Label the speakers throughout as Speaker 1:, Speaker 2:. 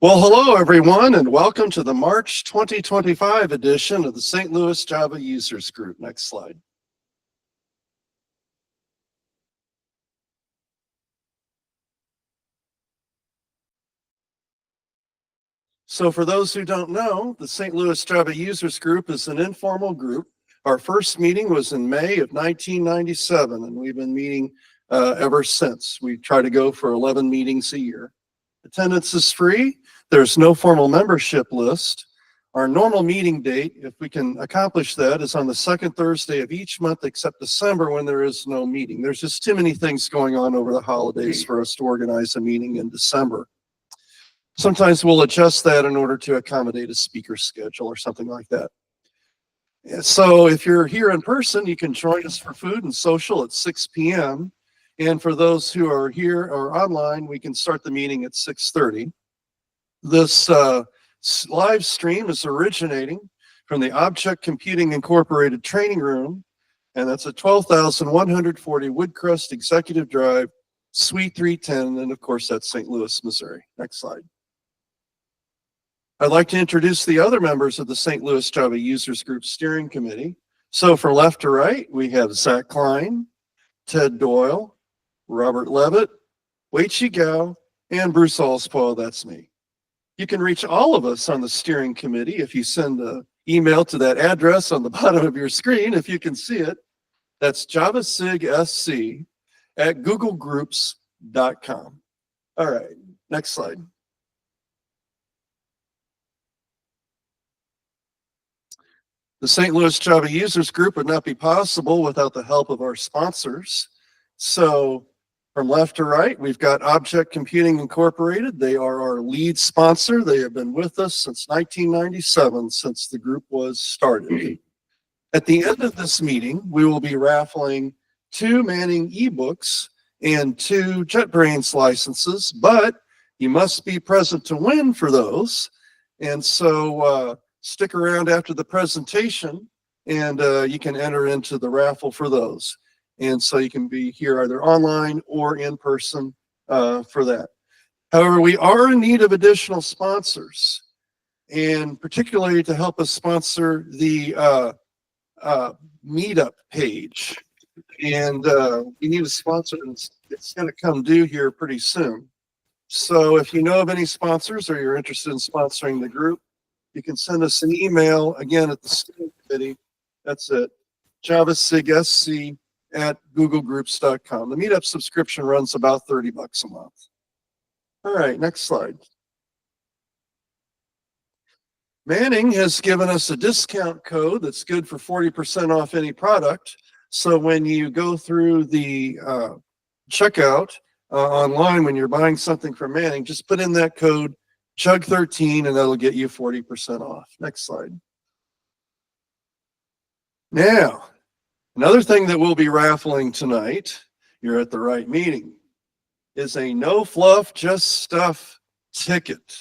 Speaker 1: Well, hello everyone, and welcome to the March 2025 edition of the St. Louis Java Users Group. Next slide. So for those who don't know, the St. Louis Java Users Group is an informal group. Our first meeting was in May of 1997, and we've been meeting ever since. We try to go for 11 meetings a year. Attendance is free. There's no formal membership list. Our normal meeting date, if we can accomplish that, is on the second Thursday of each month except December when there is no meeting. There's just too many things going on over the holidays for us to organize a meeting in December. Sometimes we'll adjust that in order to accommodate a speaker schedule or something like that. So if you're here in person, you can join us for food and social at 6 p.m. And for those who are here or online, we can start the meeting at 6:30. This live stream is originating from the Object Computing Incorporated training room, and that's at 12,140 Woodcrest Executive Drive, Suite 310, and of course that's St. Louis, Missouri. Next slide. I'd like to introduce the other members of the St. Louis Java Users Group Steering Committee. So from left to right, we have Zach Klein, Ted Doyle, Robert Levitt, Wei-Chi Gao, and Bruce Allspaw, that's me. You can reach all of us on the steering committee if you send an email to that address on the bottom of your screen, if you can see it. That's javasigsc@googlegroups.com. All right, next slide. The St. Louis Java Users Group would not be possible without the help of our sponsors. So from left to right, we've got Object Computing Incorporated. They are our lead sponsor. They have been with us since 1997, since the group was started. At the end of this meeting, we will be raffling 2 Manning ebooks and 2 JetBrains licenses, but you must be present to win for those. And so stick around after the presentation and you can enter into the raffle for those. And so you can be here either online or in person for that. However, we are in need of additional sponsors, and particularly to help us sponsor the meetup page. And we need a sponsor, and it's going to come due here pretty soon. So if you know of any sponsors or you're interested in sponsoring the group, you can send us an email, again, at the steering committee. That's it, javasigsc@googlegroups.com. The meetup subscription runs about $30 a month. All right, next slide. Manning has given us a discount code that's good for 40% off any product. So when you go through the checkout online, when you're buying something from Manning, just put in that code JUG13 and that'll get you 40% off. Next slide. Now, another thing that we'll be raffling tonight, you're at the right meeting, is a no fluff, just stuff ticket.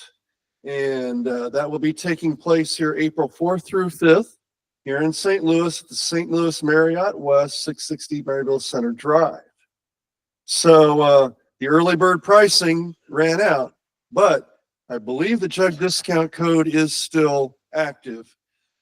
Speaker 1: And that will be taking place here April 4th through 5th here in St. Louis at the St. Louis Marriott West, 660 Maryville Center Drive. So the early bird pricing ran out, but I believe the JUG discount code is still active.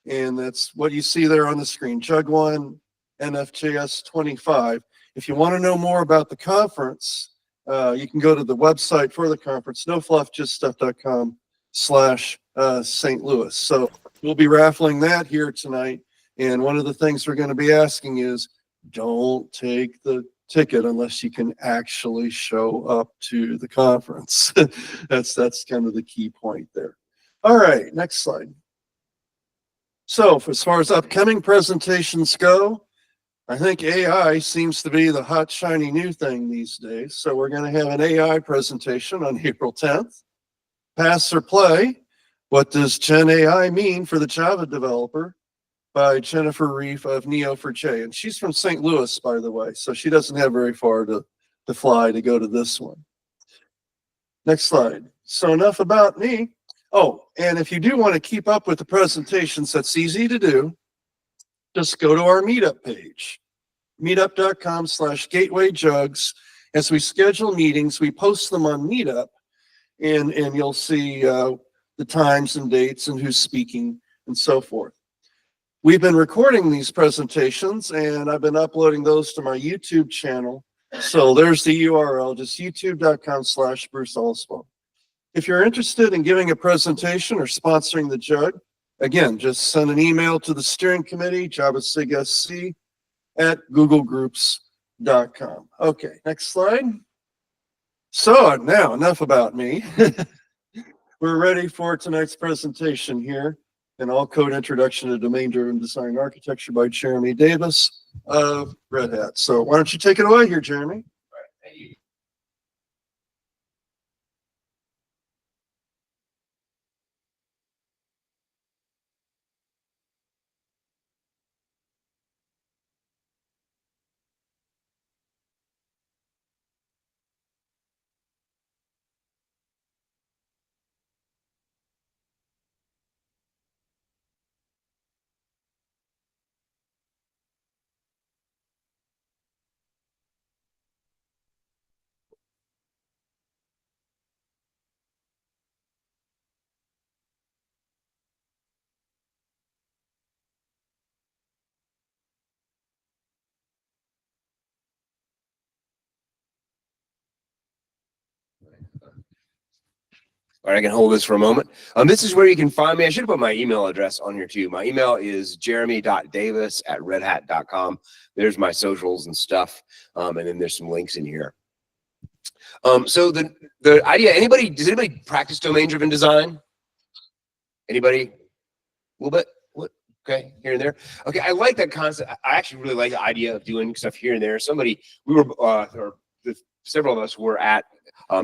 Speaker 1: And that's what you see there on the screen, JUG1 NFJS 25. If you want to know more about the conference, you can go to the website for the conference, nofluffjuststuff.com/St. Louis. So we'll be raffling that here tonight. And one of the things we're going to be asking is, don't take the ticket unless you can actually show up to the conference. That's kind of the key point there. All right, next slide. So as far as upcoming presentations go, I think AI seems to be the hot, shiny new thing these days. So we're going to have an AI presentation on April 10th. Pass or Play, What Does Gen AI Mean for the Java Developer? By Jennifer Reef of Neo4j. And she's from St. Louis, by the way, so she doesn't have very far to fly to go to this one. Next slide. So enough about me. Oh, and if you do want to keep up with the presentations, that's easy to do. Just go to our meetup page, meetup.com/gatewayjugs. As we schedule meetings, we post them on Meetup. and you'll see the times and dates and who's speaking and so forth. We've been recording these presentations, and I've been uploading those to my YouTube channel. So there's the URL, just youtube.com/Bruce Allswell. If you're interested in giving a presentation or sponsoring the JUG, again, just send an email to the steering committee, javasigsc@googlegroups.com. Okay, next slide. So now enough about me. We're ready for tonight's presentation here. An all-code introduction to domain-driven design architecture by Jeremy Davis of Red Hat. So why don't you take it away here, Jeremy?
Speaker 2: All right, thank you. All right, I can hold this for a moment. This is where you can find me. I should have put my email address on here too. My email is jeremy.davis@redhat.com. There's my socials and stuff. And then there's some links in here. So the idea, does anybody practice domain-driven design? Anybody? A little bit? What? Okay, here and there. Okay, I like that concept. I actually really like the idea of doing stuff here and there. Several of us were at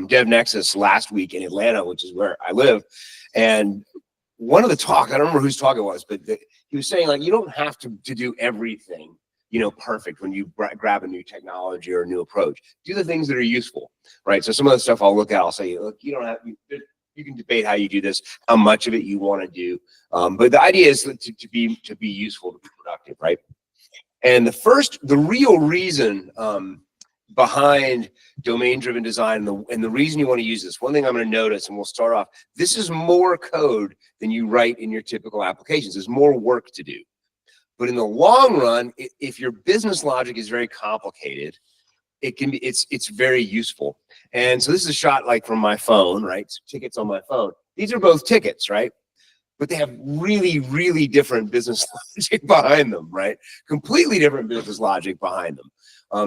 Speaker 2: Dev Nexus last week in Atlanta, which is where I live. And one of the talk, I don't remember whose talk it was, but he was saying, like, you don't have to do everything, perfect when you grab a new technology or a new approach. Do the things that are useful, right? So some of the stuff I'll look at, I'll say, look, you can debate how you do this, how much of it you want to do. But the idea is to be useful, to be productive, right? And the real reason behind domain-driven design and the reason you want to use this, one thing I'm going to notice, and we'll start off, this is more code than you write in your typical applications. There's more work to do. But in the long run, if your business logic is very complicated, it's very useful. And so this is a shot like from my phone, right? So tickets on my phone. These are both tickets, right? But they have really, really different business logic behind them, right? Completely different business logic behind them.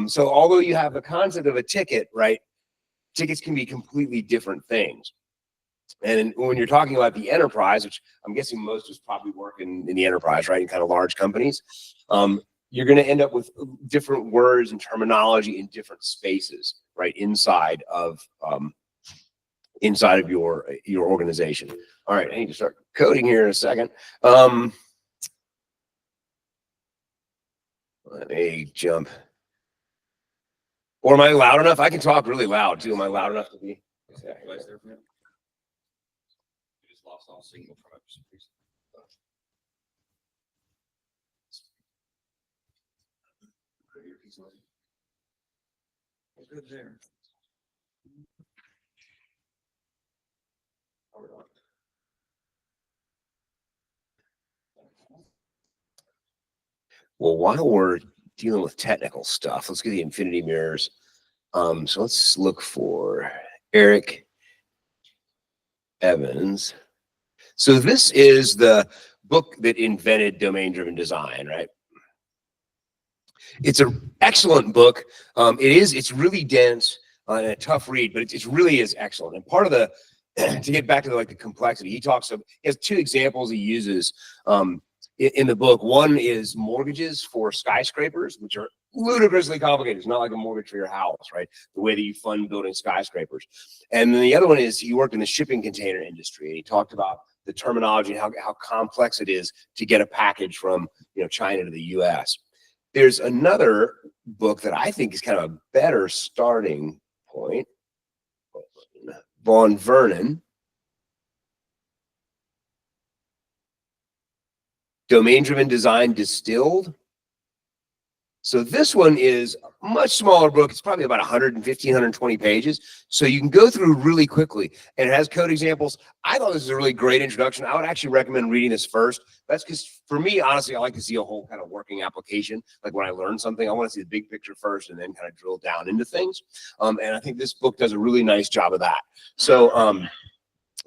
Speaker 2: So although you have the concept of a ticket, right? Tickets can be completely different things. And when you're talking about the enterprise, which I'm guessing most of us probably work in the enterprise, right? In kind of large companies, you're going to end up with different words and terminology in different spaces, right? Inside of your organization. All right, I need to start coding here in a second. Let me jump. Or am I loud enough? I can talk really loud too. Am I loud enough to be? Yeah, you guys there for me? We just lost all signal from it. Good there. Well, while we're dealing with technical stuff, let's get the infinity mirrors. So let's look for Eric Evans. So this is the book that invented domain-driven design, right? It's an excellent book. It's really dense and a tough read, but it really is excellent. And part of the, to get back to the complexity, he has two examples he uses in the book. One is mortgages for skyscrapers, which are ludicrously complicated. It's not like a mortgage for your house, right? The way that you fund building skyscrapers. And then the other one is he worked in the shipping container industry, and he talked about the terminology and how complex it is to get a package from China to the US. There's another book that I think is kind of a better starting point. Von Vernon, Domain-Driven Design Distilled. So this one is a much smaller book. It's probably about 115, 120 pages. So you can go through really quickly, and it has code examples. I thought this was a really great introduction. I would actually recommend reading this first. That's because for me, honestly, I like to see a whole kind of working application. Like when I learn something, I want to see the big picture first and then kind of drill down into things. And I think this book does a really nice job of that. So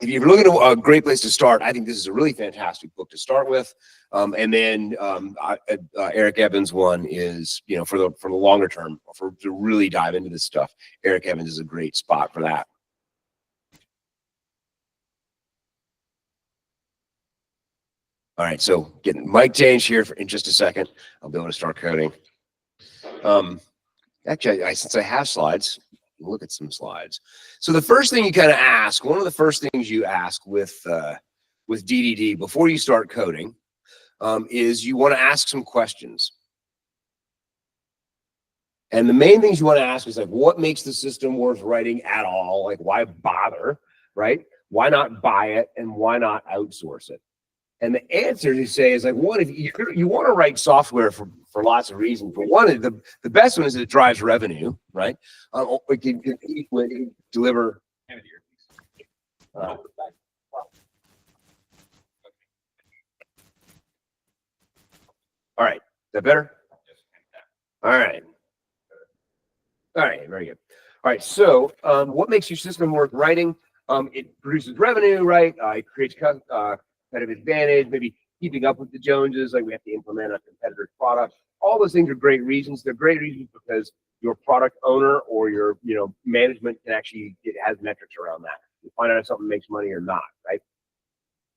Speaker 2: if you're looking at a great place to start, I think this is a really fantastic book to start with. And then Eric Evans' one is, you know, for the longer term, to really dive into this stuff. Eric Evans is a great spot for that. All right, so getting mic change here in just a second. I'll be able to start coding. Actually, since I have slides, look at some slides. So the first thing you kind of ask, one of the first things you ask with DDD before you start coding is you want to ask some questions. And the main things you want to ask is like, what makes the system worth writing at all? Like, why bother, right? Why not buy it, and why not outsource it? And the answer you say is like, one, if you want to write software for lots of reasons, but one, the best one is it drives revenue, right? It can deliver. All right, is that better? All right. All right, very good. All right, so what makes your system worth writing? It produces revenue, right? It creates competitive advantage, maybe keeping up with the Joneses, like we have to implement a competitor's product. All those things are great reasons. They're great reasons because your product owner or your management can actually has metrics around that. You find out if something makes money or not, right?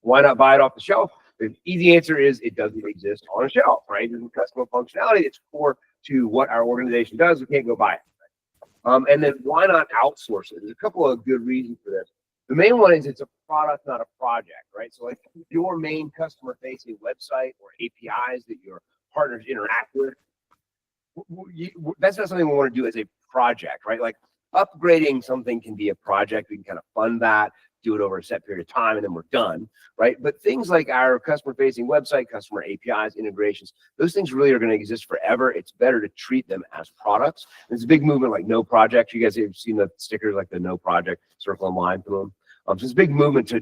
Speaker 2: Why not buy it off the shelf? The easy answer is it doesn't exist on a shelf, right? There's customer functionality. It's core to what our organization does. We can't go buy it. And then why not outsource it? There's a couple of good reasons for this. The main one is it's a product, not a project, right? So like your main customer facing website or APIs that your partners interact with, that's not something we want to do as a project, right? Like upgrading something can be a project. We can kind of fund that, do it over a set period of time, and then we're done, right? But things like our customer-facing website, customer APIs, integrations, those things really are going to exist forever. It's better to treat them as products. There's a big movement like no project. You guys have seen the stickers like the no project circle and line through them. So it's a big movement to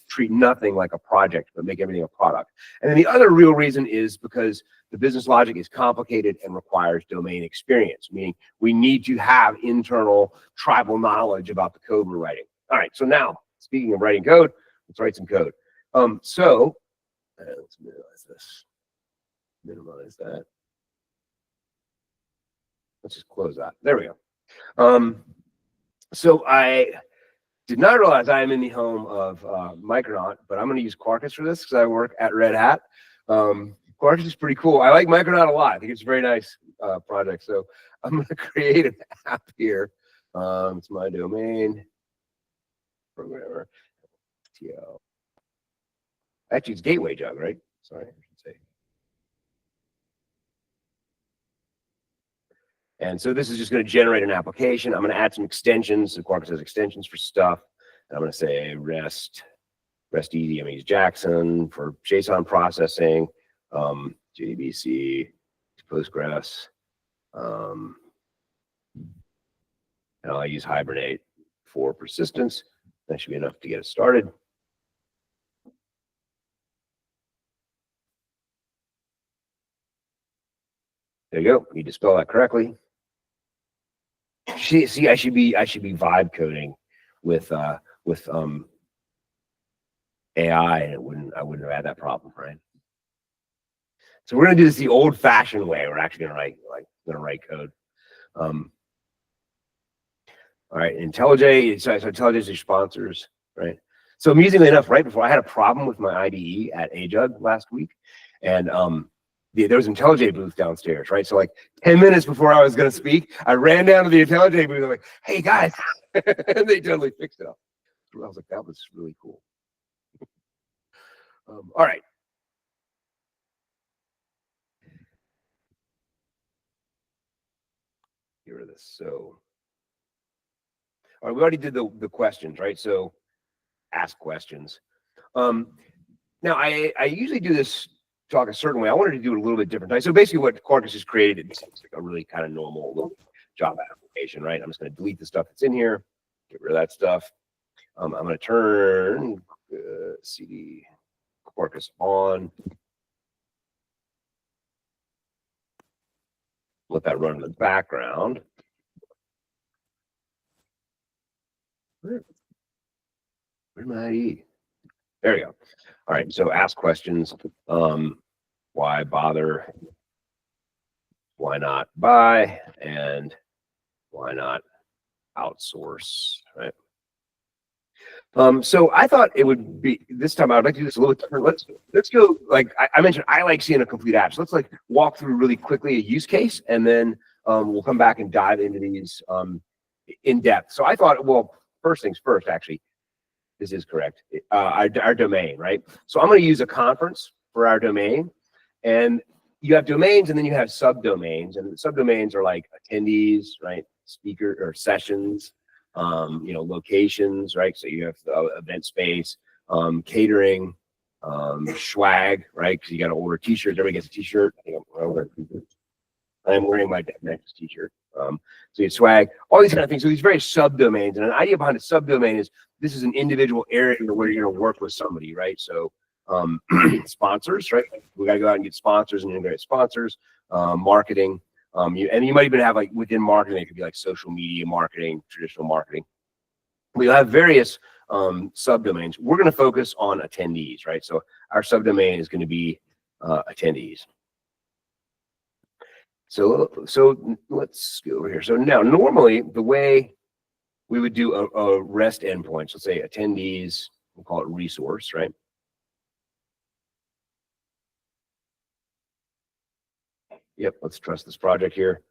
Speaker 2: treat nothing like a project, but make everything a product. And then the other real reason is because the business logic is complicated and requires domain experience, meaning we need to have internal tribal knowledge about the code we're writing. All right, so now, speaking of writing code, let's write some code. Let's minimize this, minimize that. Let's just close that. There we go. So I did not realize I am in the home of Micronaut, but I'm going to use Quarkus for this because I work at Red Hat. Quarkus is pretty cool. I like Micronaut a lot. I think it's a very nice project. So I'm going to create an app here. It's my domain. Programmer. TL. Actually, it's Gateway JUG, right? Sorry, I should say. And so this is just going to generate an application. I'm going to add some extensions. So Quarkus has extensions for stuff. And I'm going to say REST easy. I'm going to use Jackson for JSON processing, JDBC, Postgres. And I'll use Hibernate for persistence. That should be enough to get it started. There you go. Need to spell that correctly. See, I should be vibe coding with AI, and I wouldn't have had that problem, right? So we're gonna do this the old-fashioned way. We're actually gonna write code. All right, IntelliJ. So IntelliJ is your sponsors, right? So amusingly enough, right before I had a problem with my IDE at JUG last week, and there was an IntelliJ booth downstairs, right? So like 10 minutes before I was going to speak, I ran down to the IntelliJ booth. I'm like, hey guys, and they totally fixed it up. I was like, that was really cool. All right. Get rid of this. So, all right, we already did the questions, right? So ask questions. Now I usually do this talk a certain way. I wanted to do it a little bit different. So basically what Quarkus has created is like a really kind of normal little Java application, right? I'm just going to delete the stuff that's in here, get rid of that stuff. I'm going to turn CD Quarkus on. Let that run in the background. Where's my IE? There you go. All right, so ask questions. Why bother? Why not buy? And why not outsource, right? So I thought it would be this time. I'd like to do this a little bit different. Let's go. Like I mentioned, I like seeing a complete app. So let's like walk through really quickly a use case, and then we'll come back and dive into these in depth. So I thought, well, first things first. Actually, this is correct. Our domain, right? So I'm going to use a conference for our domain, and you have domains, and then you have subdomains, and the subdomains are like attendees, right? Speaker or sessions. Locations, right? So you have the event space, catering, swag, right? Because you got to order t-shirts. Everybody gets a t-shirt. I'm wearing my next t-shirt. So you have swag, all these kind of things. So these various subdomains, and an idea behind a subdomain is this is an individual area where you're going to work with somebody, right? So sponsors, right? We got to go out and get sponsors and integrate sponsors, marketing. You might even have like within marketing, it could be like social media marketing, traditional marketing. We'll have various subdomains. We're going to focus on attendees, right? So our subdomain is going to be attendees. So let's go over here. So now normally the way we would do a REST endpoint, so let's say attendees, we'll call it resource, right? Yep, let's trust this project here.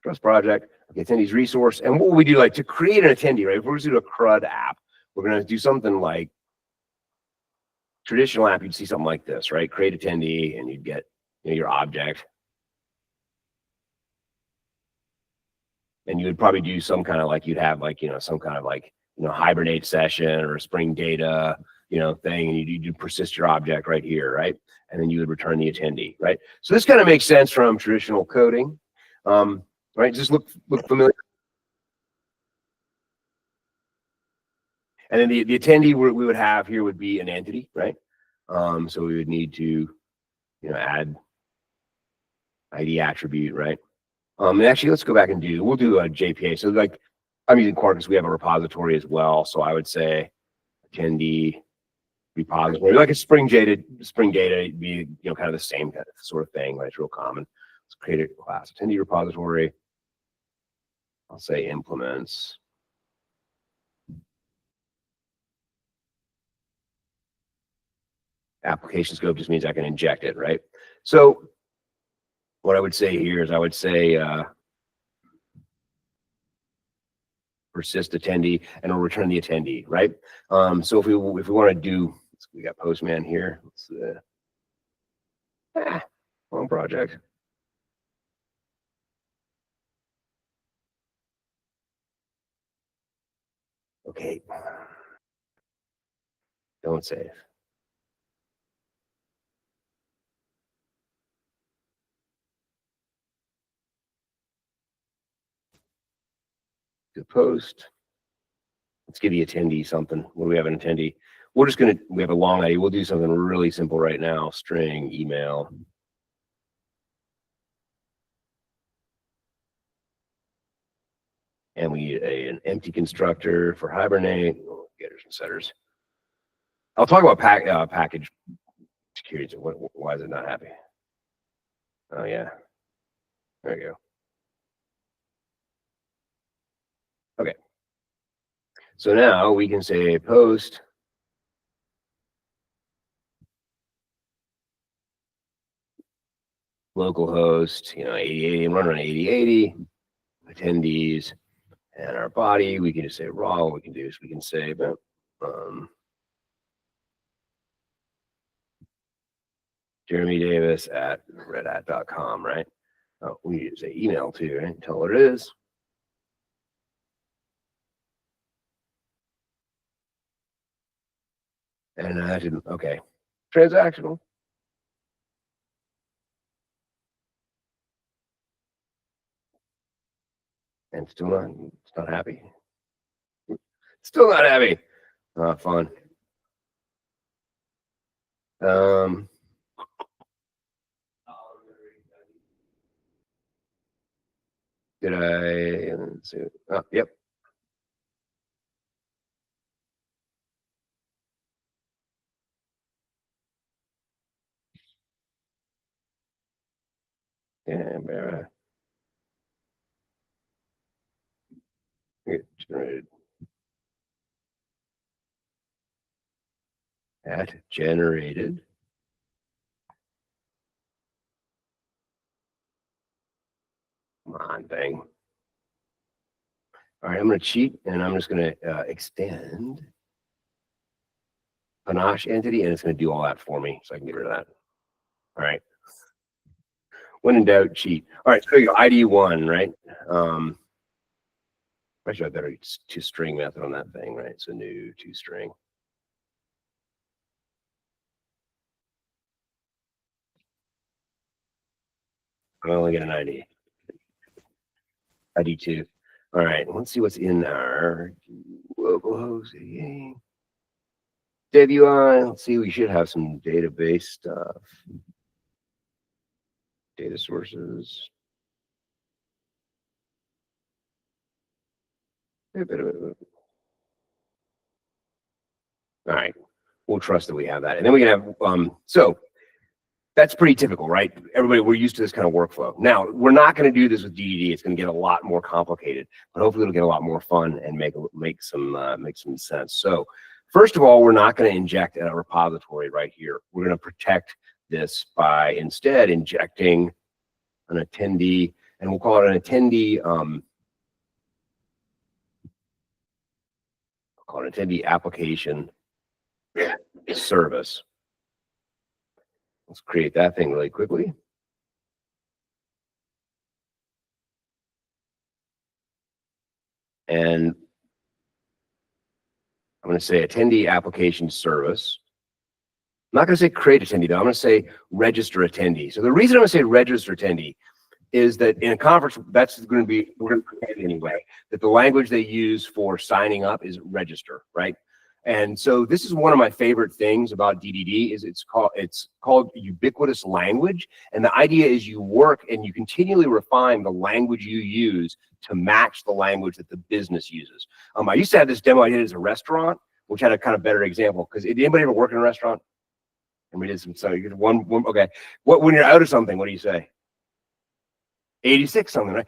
Speaker 2: Trust project, okay, attendees resource. And what will we do like to create an attendee, right? If we're going to do a CRUD app, we're going to do something like traditional app, you'd see something like this, right? Create attendee and you'd get your object. And you would probably do some kind of like, you'd have like, some kind of like, hibernate session or spring data, thing, and you persist your object right here, right? And then you would return the attendee, right? So this kind of makes sense from traditional coding, right? Just look familiar. And then the attendee we would have here would be an entity, right? So we would need to, add ID attribute, right? And actually, let's go back and we'll do a JPA. So like, I'm using Quarkus. We have a repository as well. So I would say attendee repository, like a spring data would be, kind of the same kind of sort of thing, right? It's real common. Let's create a class attendee repository. I'll say implements. Application scope just means I can inject it, right? So what I would say here is I would say persist attendee, and it'll return the attendee, right? So if we want to do, we got Postman here. Wrong project. Okay. Don't save. To post. Let's give the attendee something. What do we have an attendee? We have a long ID. We'll do something really simple right now. String, email. And we need an empty constructor for Hibernate. Getters and setters. I'll talk about package security. Why is it not happy? Oh yeah. There you go. Okay. So now we can say post localhost, 8080 and run on 8080 attendees, and our body we can just say raw. What we can do is we can say Jeremy Davis at redhat.com, right? Oh, we need to say email too, right? Tell what it is. And I didn't, okay. Transactional. And it's not happy. Still not happy. Fun. Let's see. Oh, yep. Yeah, it generated. That generated. Come on, thing. All right, I'm going to cheat, and I'm just going to extend Panache entity, and it's going to do all that for me, so I can get rid of that. All right. When in doubt, cheat. All right, so you go ID1, right? Actually, I better toString method on that thing, right? So new toString. I only get an ID. ID2. All right, let's see what's in our localhost. WI. Let's see, we should have some database stuff. Data sources. All right, we'll trust that we have that. And then we can have, so that's pretty typical, right? Everybody, we're used to this kind of workflow. Now, we're not going to do this with DDD. It's going to get a lot more complicated, but hopefully it'll get a lot more fun and make some sense. So first of all, we're not going to inject a repository right here. We're going to protect this by instead injecting an attendee, and we'll call it an attendee, application service. Let's create that thing really quickly. And I'm going to say attendee application service. I'm not going to say create attendee, though. I'm going to say register attendee. So the reason I'm going to say register attendee is that in a conference, that's going to be, we're going to pretend anyway, that the language they use for signing up is register, right? And so this is one of my favorite things about DDD is it's called Ubiquitous Language. And the idea is you work and you continually refine the language you use to match the language that the business uses. I used to have this demo I did as a restaurant, which had a kind of better example. Because did anybody ever work in a restaurant? And we did some, so you get one, okay. When you're out of something, what do you say? 86 something, right?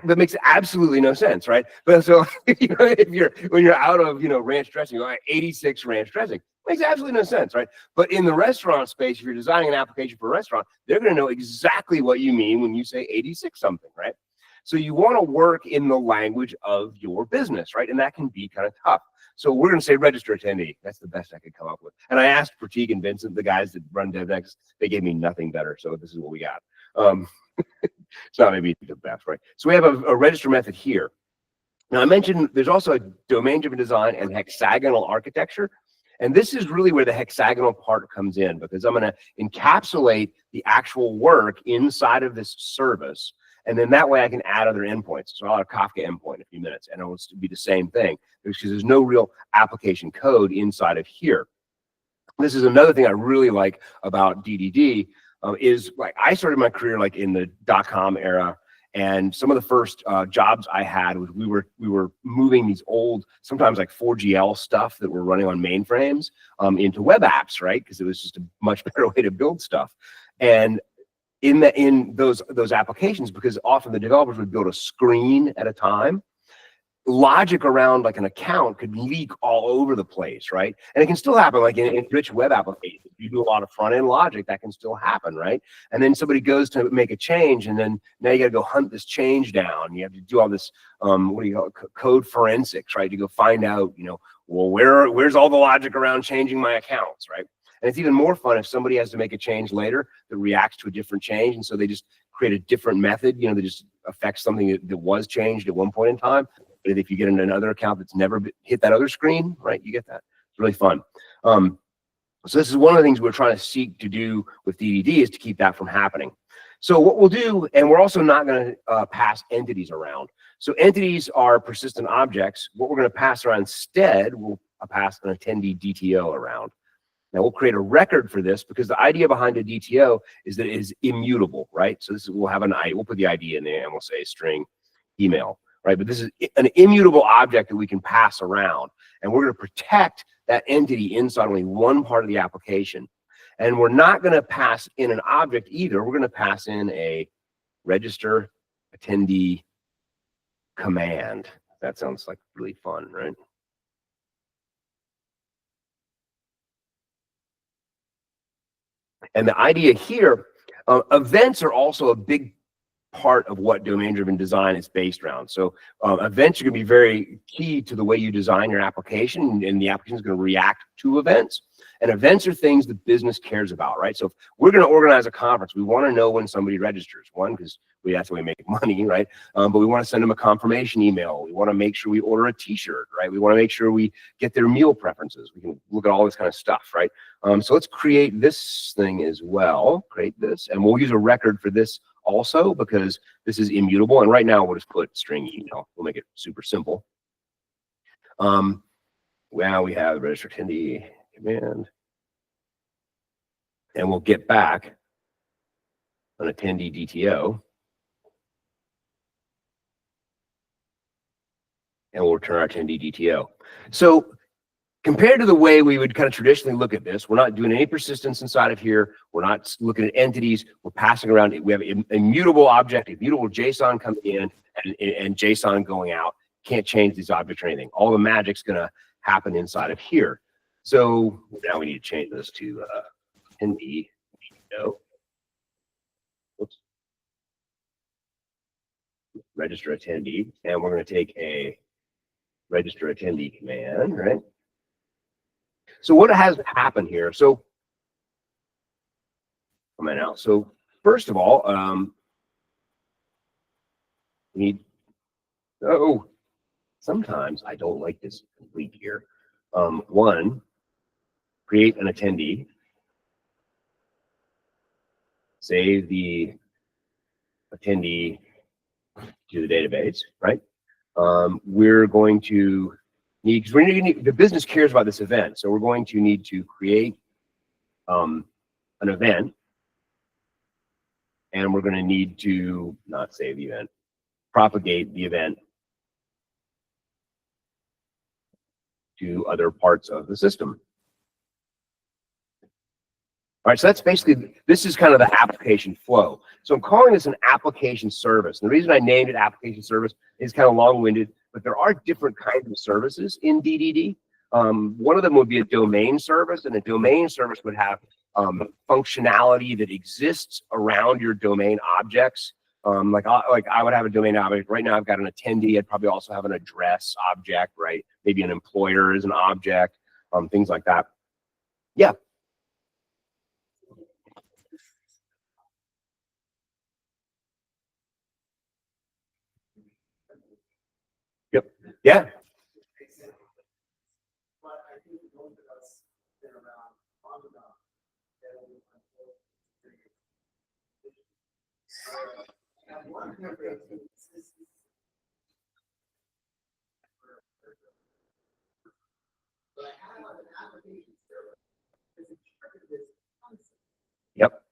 Speaker 2: That makes absolutely no sense, right? But so when you're out of ranch dressing, you're like 86 ranch dressing. Makes absolutely no sense, right? But in the restaurant space, if you're designing an application for a restaurant, they're going to know exactly what you mean when you say 86 something, right? So you want to work in the language of your business, right? And that can be kind of tough. So we're going to say register attendee. That's the best I could come up with. And I asked Pratik and Vincent, the guys that run DevNext, they gave me nothing better. So this is what we got. It's not maybe the best, right? So we have a register method here. Now I mentioned there's also a domain-driven design and hexagonal architecture. And this is really where the hexagonal part comes in, because I'm going to encapsulate the actual work inside of this service. And then that way I can add other endpoints. So I'll add a Kafka endpoint in a few minutes, and it'll be the same thing because there's no real application code inside of here. This is another thing I really like about DDD. Is like I started my career like in the .com era, and some of the first jobs I had was we were moving these old, sometimes like 4GL stuff that were running on mainframes into web apps, right? Because it was just a much better way to build stuff. And in those applications, because often the developers would build a screen at a time, logic around like an account could leak all over the place, right? And it can still happen like in rich web applications. If you do a lot of front-end logic, that can still happen, right? And then somebody goes to make a change, and then now you got to go hunt this change down. You have to do all this, what do you call it, code forensics, right? To go find out, well, where's all the logic around changing my accounts, right? And it's even more fun if somebody has to make a change later that reacts to a different change, and so they just create a different method, that just affects something that was changed at one point in time. But if you get in another account that's never hit that other screen, right, you get that. It's really fun. So this is one of the things we're trying to seek to do with DDD is to keep that from happening. So what we'll do, and we're also not going to pass entities around. So entities are persistent objects. What we're going to pass around instead, we'll pass an attendee DTO around. Now we'll create a record for this because the idea behind a DTO is that it is immutable, right? So this is, we'll have an ID, we'll put the ID in there and we'll say string email, right? But this is an immutable object that we can pass around, and we're going to protect that entity inside only one part of the application. And we're not going to pass in an object either. We're going to pass in a register attendee command. That sounds like really fun, right? And the idea here, events are also a big part of what domain-driven design is based around. So events are going to be very key to the way you design your application, and the application is going to react to events. And events are things the business cares about, right? So if we're going to organize a conference, we want to know when somebody registers. One, because that's how we make money, right? But we want to send them a confirmation email. We want to make sure we order a t-shirt, right? We want to make sure we get their meal preferences. We can look at all this kind of stuff, right? So let's create this thing as well, create this, and we'll use a record for this also because this is immutable. And right now we'll just put string email. We'll make it super simple. Now we have register attendee command, and we'll get back an attendee DTO, and we'll return our attendee DTO. So compared to the way we would kind of traditionally look at this, we're not doing any persistence inside of here. We're not looking at entities. We're passing around. We have an immutable object, immutable JSON coming in, and JSON going out. Can't change these objects or anything. All the magic's going to happen inside of here. So now we need to change this to attendee. Oops. Register attendee, and we're going to take a register attendee command, right? So what has happened here? So come on out. So first of all, we need. Oh, sometimes I don't like this complete here. One, create an attendee. Save the attendee to the database, right? We're going to need, because we're going to need, the business cares about this event, so we're going to need to create an event, and we're going to need to not save the event, propagate the event to other parts of the system. All right, so that's basically, this is kind of the application flow. So I'm calling this an application service. And the reason I named it application service is kind of long-winded, but there are different kinds of services in DDD. One of them would be a domain service, and a domain service would have functionality that exists around your domain objects. Like I would have a domain object. Right now I've got an attendee. I'd probably also have an address object, right? Maybe an employer is an object, things like that. Yeah. Yep. Yeah. Yep.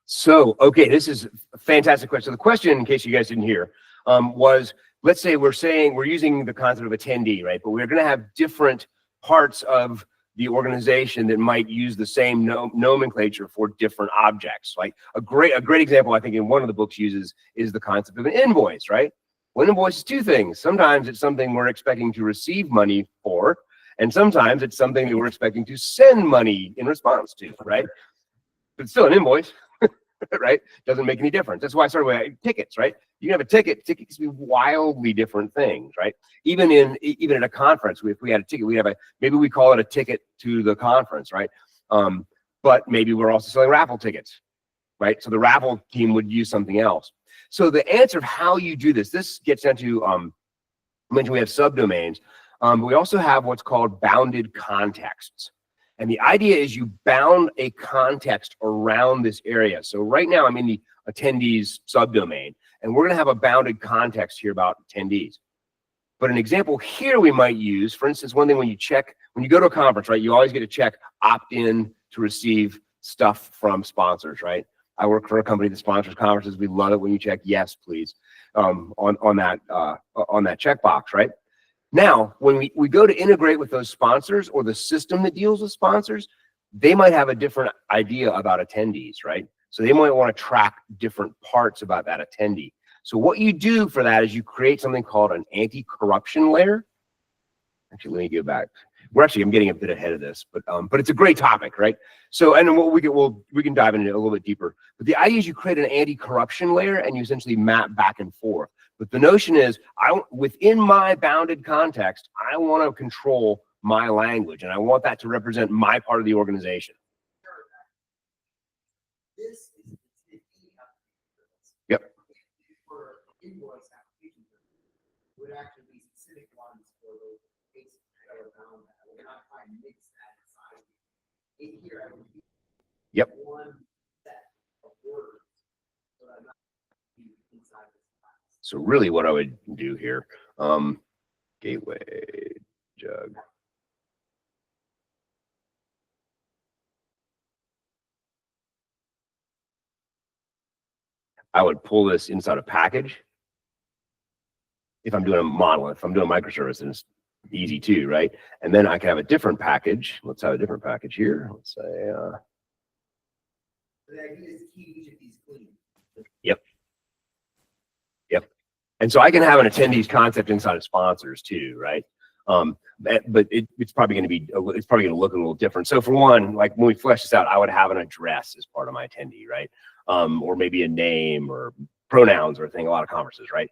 Speaker 2: So, okay, this is a fantastic question. So the question, in case you guys didn't hear, was, let's say we're using the concept of attendee, right? But we're going to have different parts of the organization that might use the same nomenclature for different objects. Like a great example, I think, in one of the books uses is the concept of an invoice, right? Well, an invoice is two things. Sometimes it's something we're expecting to receive money for, and sometimes it's something that we're expecting to send money in response to, right? But it's still an invoice. Right? Doesn't make any difference. That's why I started with tickets, right? You can have a ticket. Tickets can be wildly different things, right? Even at a conference, if we had a ticket, maybe we call it a ticket to the conference, right? But maybe we're also selling raffle tickets, right? So the raffle team would use something else. So the answer of how you do this gets down to, I mentioned we have subdomains, but we also have what's called bounded contexts. And the idea is you bound a context around this area. So right now I'm in the attendees subdomain, and we're going to have a bounded context here about attendees. But an example here we might use, for instance, one thing when you go to a conference, right, you always get to check opt-in to receive stuff from sponsors, right? I work for a company that sponsors conferences. We love it when you check yes, please, on that checkbox, right? Now, when we go to integrate with those sponsors or the system that deals with sponsors, they might have a different idea about attendees, right? So they might want to track different parts about that attendee. So what you do for that is you create something called an anti-corruption layer. Actually, let me go back. I'm getting a bit ahead of this, but it's a great topic, right? So, and what we can dive into it a little bit deeper. But the idea is you create an anti-corruption layer and you essentially map back and forth. But the notion is, within my bounded context, I want to control my language, and I want that to represent my part of the organization.
Speaker 3: This is
Speaker 2: Yep.
Speaker 3: For invoice applications, would actually be specific ones for those cases that are bound. We're not trying to mix that inside. In here, I would be one set of words, but I'm not inside this class.
Speaker 2: So really what I would do here, gateway, JUG. I would pull this inside a package. If I'm doing a monolith, if I'm doing a microservice, then it's easy too, right? And then I can have a different package. Let's have a different package here. Let's say,
Speaker 3: The idea is to keep each of these clean.
Speaker 2: Yep. And so I can have an attendees concept inside of sponsors too, right? But it's probably going to look a little different. So for one, like when we flesh this out, I would have an address as part of my attendee, right? Or maybe a name or pronouns or a thing. A lot of conferences, right?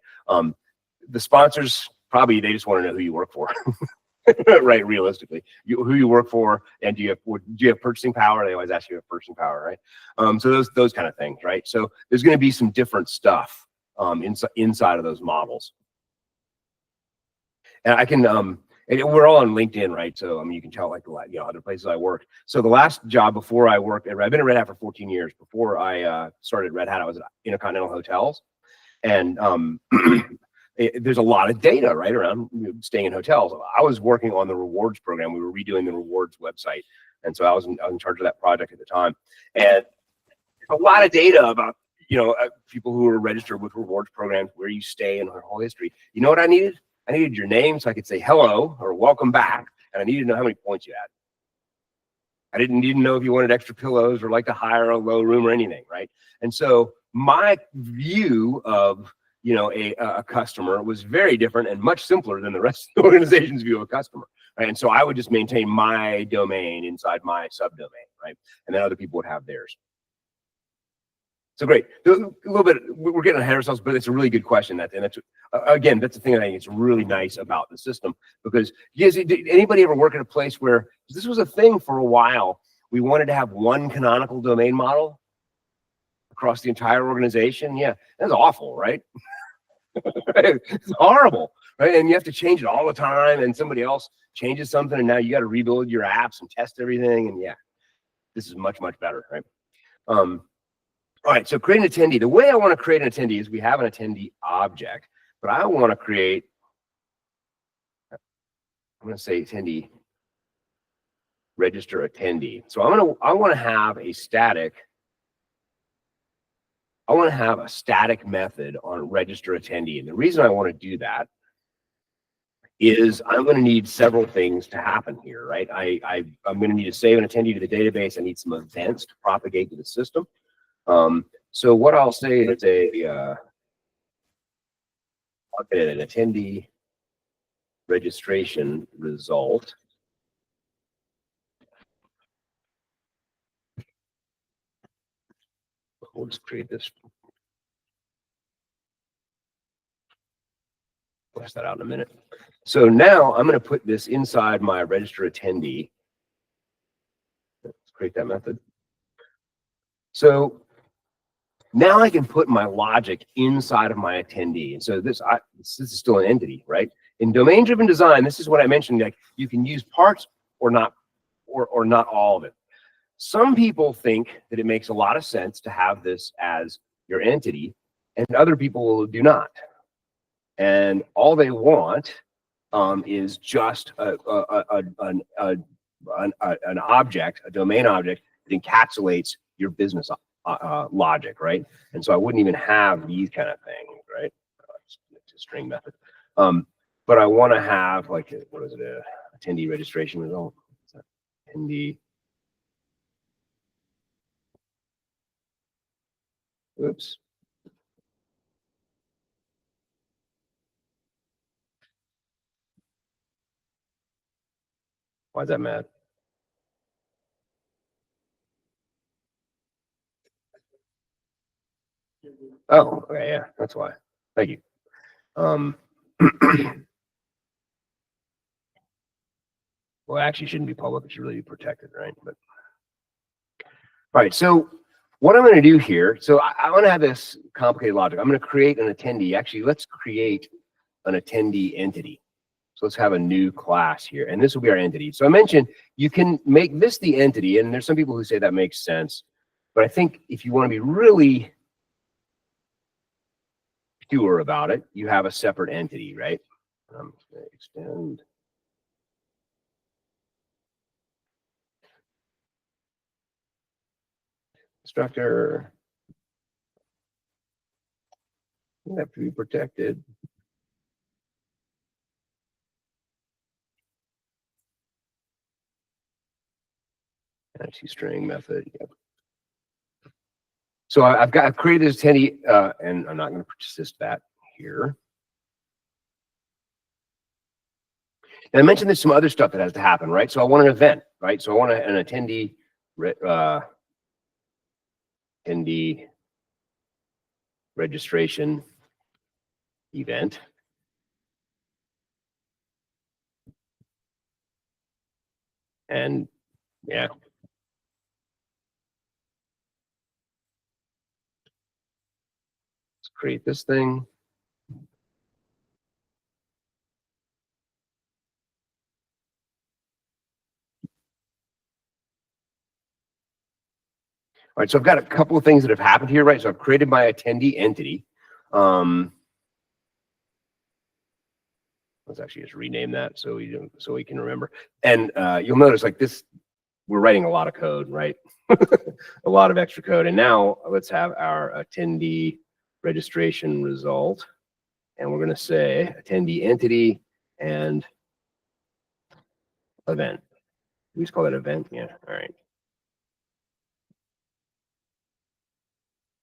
Speaker 2: The sponsors probably they just want to know who you work for, right? Realistically, who you work for, and do you have purchasing power? They always ask you if purchasing power, right? So those kind of things, right? So there's going to be some different stuff inside of those models. And I can, and we're all on LinkedIn, right? So, I mean, you can tell like other places I work. So the last job before I worked, I've been at Red Hat for 14 years. Before I started Red Hat, I was at Intercontinental Hotels. And there's a lot of data, right, around staying in hotels. I was working on the rewards program. We were redoing the rewards website. And so I was in charge of that project at the time. And a lot of data about people who are registered with rewards programs, where you stay and their whole history. You know what I needed? I needed your name so I could say hello or welcome back. And I needed to know how many points you had. I didn't need to know if you wanted extra pillows or like to hire a low room or anything, right? And so my view of a customer was very different and much simpler than the rest of the organization's view of a customer, right? And so I would just maintain my domain inside my subdomain, right? And then other people would have theirs. So great. A little bit, we're getting ahead of ourselves, but it's a really good question. And that's again, that's the thing I think is really nice about the system, because did anybody ever work at a place where this was a thing for a while? We wanted to have one canonical domain model across the entire organization. Yeah, that's awful, right? It's horrible, right? And you have to change it all the time, and somebody else changes something, and now you got to rebuild your apps and test everything. And yeah, this is much, much better, right? All right, so create an attendee. The way I want to create an attendee is we have an attendee object, but I want to create, I'm going to say attendee register attendee. So I want to have a static method on register attendee. And the reason I want to do that is I'm going to need several things to happen here, right? I'm going to need to save an attendee to the database. I need some events to propagate to the system. So what I'll say is an attendee registration result. We'll just create this. Flesh that out in a minute. So now I'm going to put this inside my register attendee. Let's create that method. So now I can put my logic inside of my attendee. And so this is still an entity, right? In domain-driven design, this is what I mentioned, like you can use parts or not or not all of it. Some people think that it makes a lot of sense to have this as your entity, and other people do not. And all they want is just an object, a domain object that encapsulates your business logic, right? And so I wouldn't even have these kind of things, right? It's a string method. But I want to have like, what is it, a attendee registration result? Attendee. Oops. Why is that mad? Oh, okay, yeah, that's why. Thank you. Well, actually, it shouldn't be public. It should really be protected, right? But all right. So what I'm going to do here. So I want to have this complicated logic. I'm going to create an attendee. Actually, let's create an attendee entity. So let's have a new class here, and this will be our entity. So I mentioned you can make this the entity, and there's some people who say that makes sense, but I think if you want to be really pure about it, you have a separate entity, right? Extend. Constructor. You have to be protected. Actually, string method. Yep. So I've created this attendee, and I'm not going to persist that here. And I mentioned there's some other stuff that has to happen, right? So I want an event, right? So I want an attendee, attendee registration event. And yeah. Let's create this thing. All right, so I've got a couple of things that have happened here, right? So I've created my attendee entity. Let's actually just rename that so we can remember. And you'll notice like this, we're writing a lot of code, right? A lot of extra code. And now let's have our attendee registration result. And we're going to say attendee entity and event. We just call that event. Yeah. All right.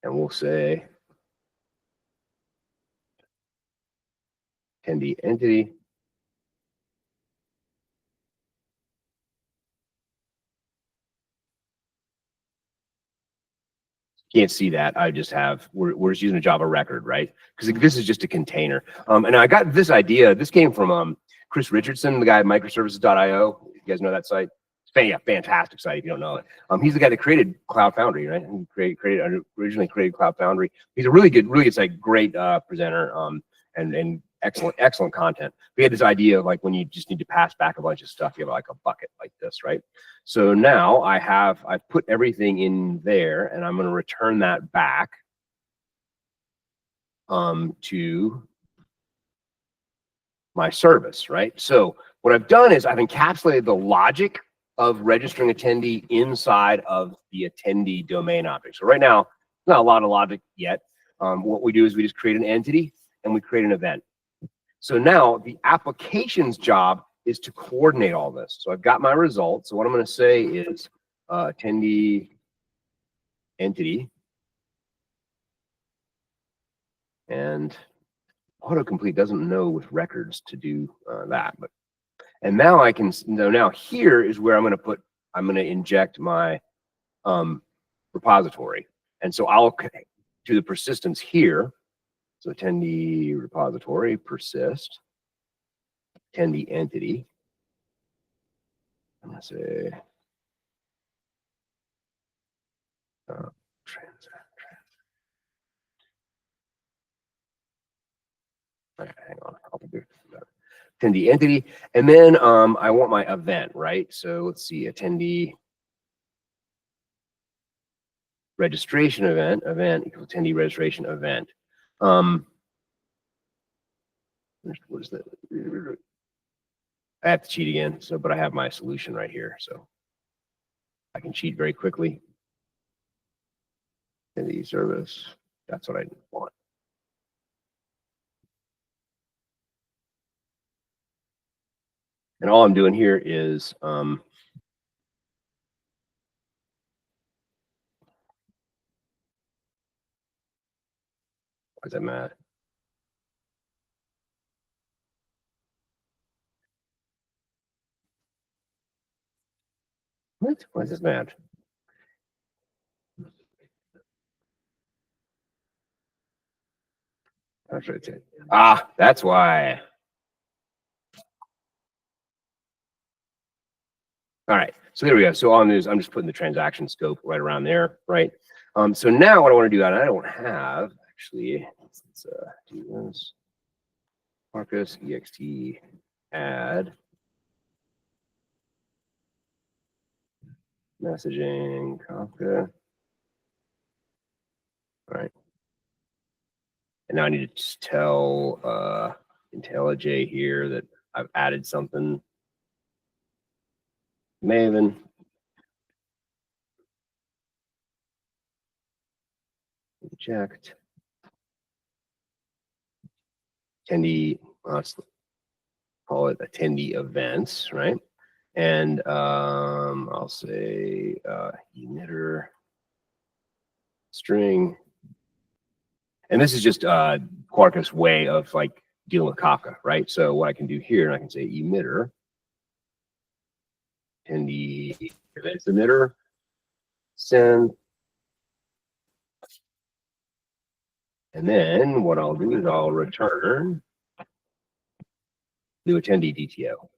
Speaker 2: And we'll say attendee entity. Can't see that. I just have, we're just using a Java record, right? Because this is just a container. And I got this idea. This came from Chris Richardson, the guy at microservices.io. You guys know that site? Yeah, fantastic site if you don't know it. He's the guy that created Cloud Foundry, right? He originally created Cloud Foundry. He's a really good like great presenter and excellent content. We had this idea of like when you just need to pass back a bunch of stuff, you have like a bucket like this, right? So now I've put everything in there, and I'm going to return that back to my service, right? So what I've done is I've encapsulated the logic of registering attendee inside of the attendee domain object. So right now, not a lot of logic yet. What we do is we just create an entity and we create an event. So now the application's job is to coordinate all this. So I've got my result. So what I'm going to say is attendee entity, and autocomplete doesn't know with records to do that. But and now I can now here is where I'm going to inject my repository, and so I'll do the persistence here. So attendee repository persist attendee entity. I'm going to say hang on, I'll do attendee entity, and then I want my event, right? So let's see, attendee registration event equals attendee registration event. What is that? I have to cheat again, so but I have my solution right here, so I can cheat very quickly. Attendee service, that's what I want. And all I'm doing here is why is that mad? What? Why is this mad? That's right. Ah, that's why. All right, so there we go. So on this, I'm just putting the transaction scope right around there, right? So now what I want to do, and I don't have actually, let's do this. Marcus ext add messaging Kafka. All right. And now I need to just tell IntelliJ here that I've added something. Maven. Checked. Attendee, let's call it attendee events, right? And I'll say emitter string. And this is just Quarkus' way of like dealing with Kafka, right? So what I can do here, and I can say emitter, attendee events emitter, send. And then what I'll do is I'll return new attendee DTO. All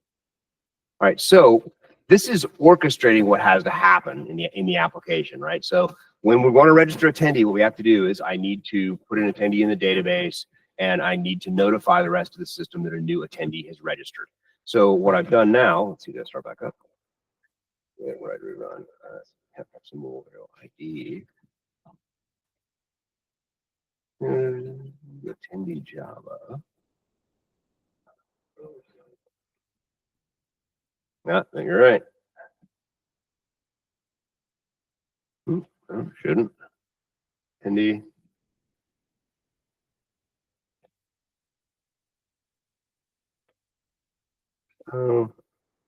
Speaker 2: right, so this is orchestrating what has to happen in the application, right? So when we want to register attendee, what we have to do is I need to put an attendee in the database, and I need to notify the rest of the system that a new attendee has registered. So what I've done now, let's see, let's start back up. What I rerun, have some more ID. Attendee Java. Yeah, you're right. Oh, shouldn't. Attendee. Oh,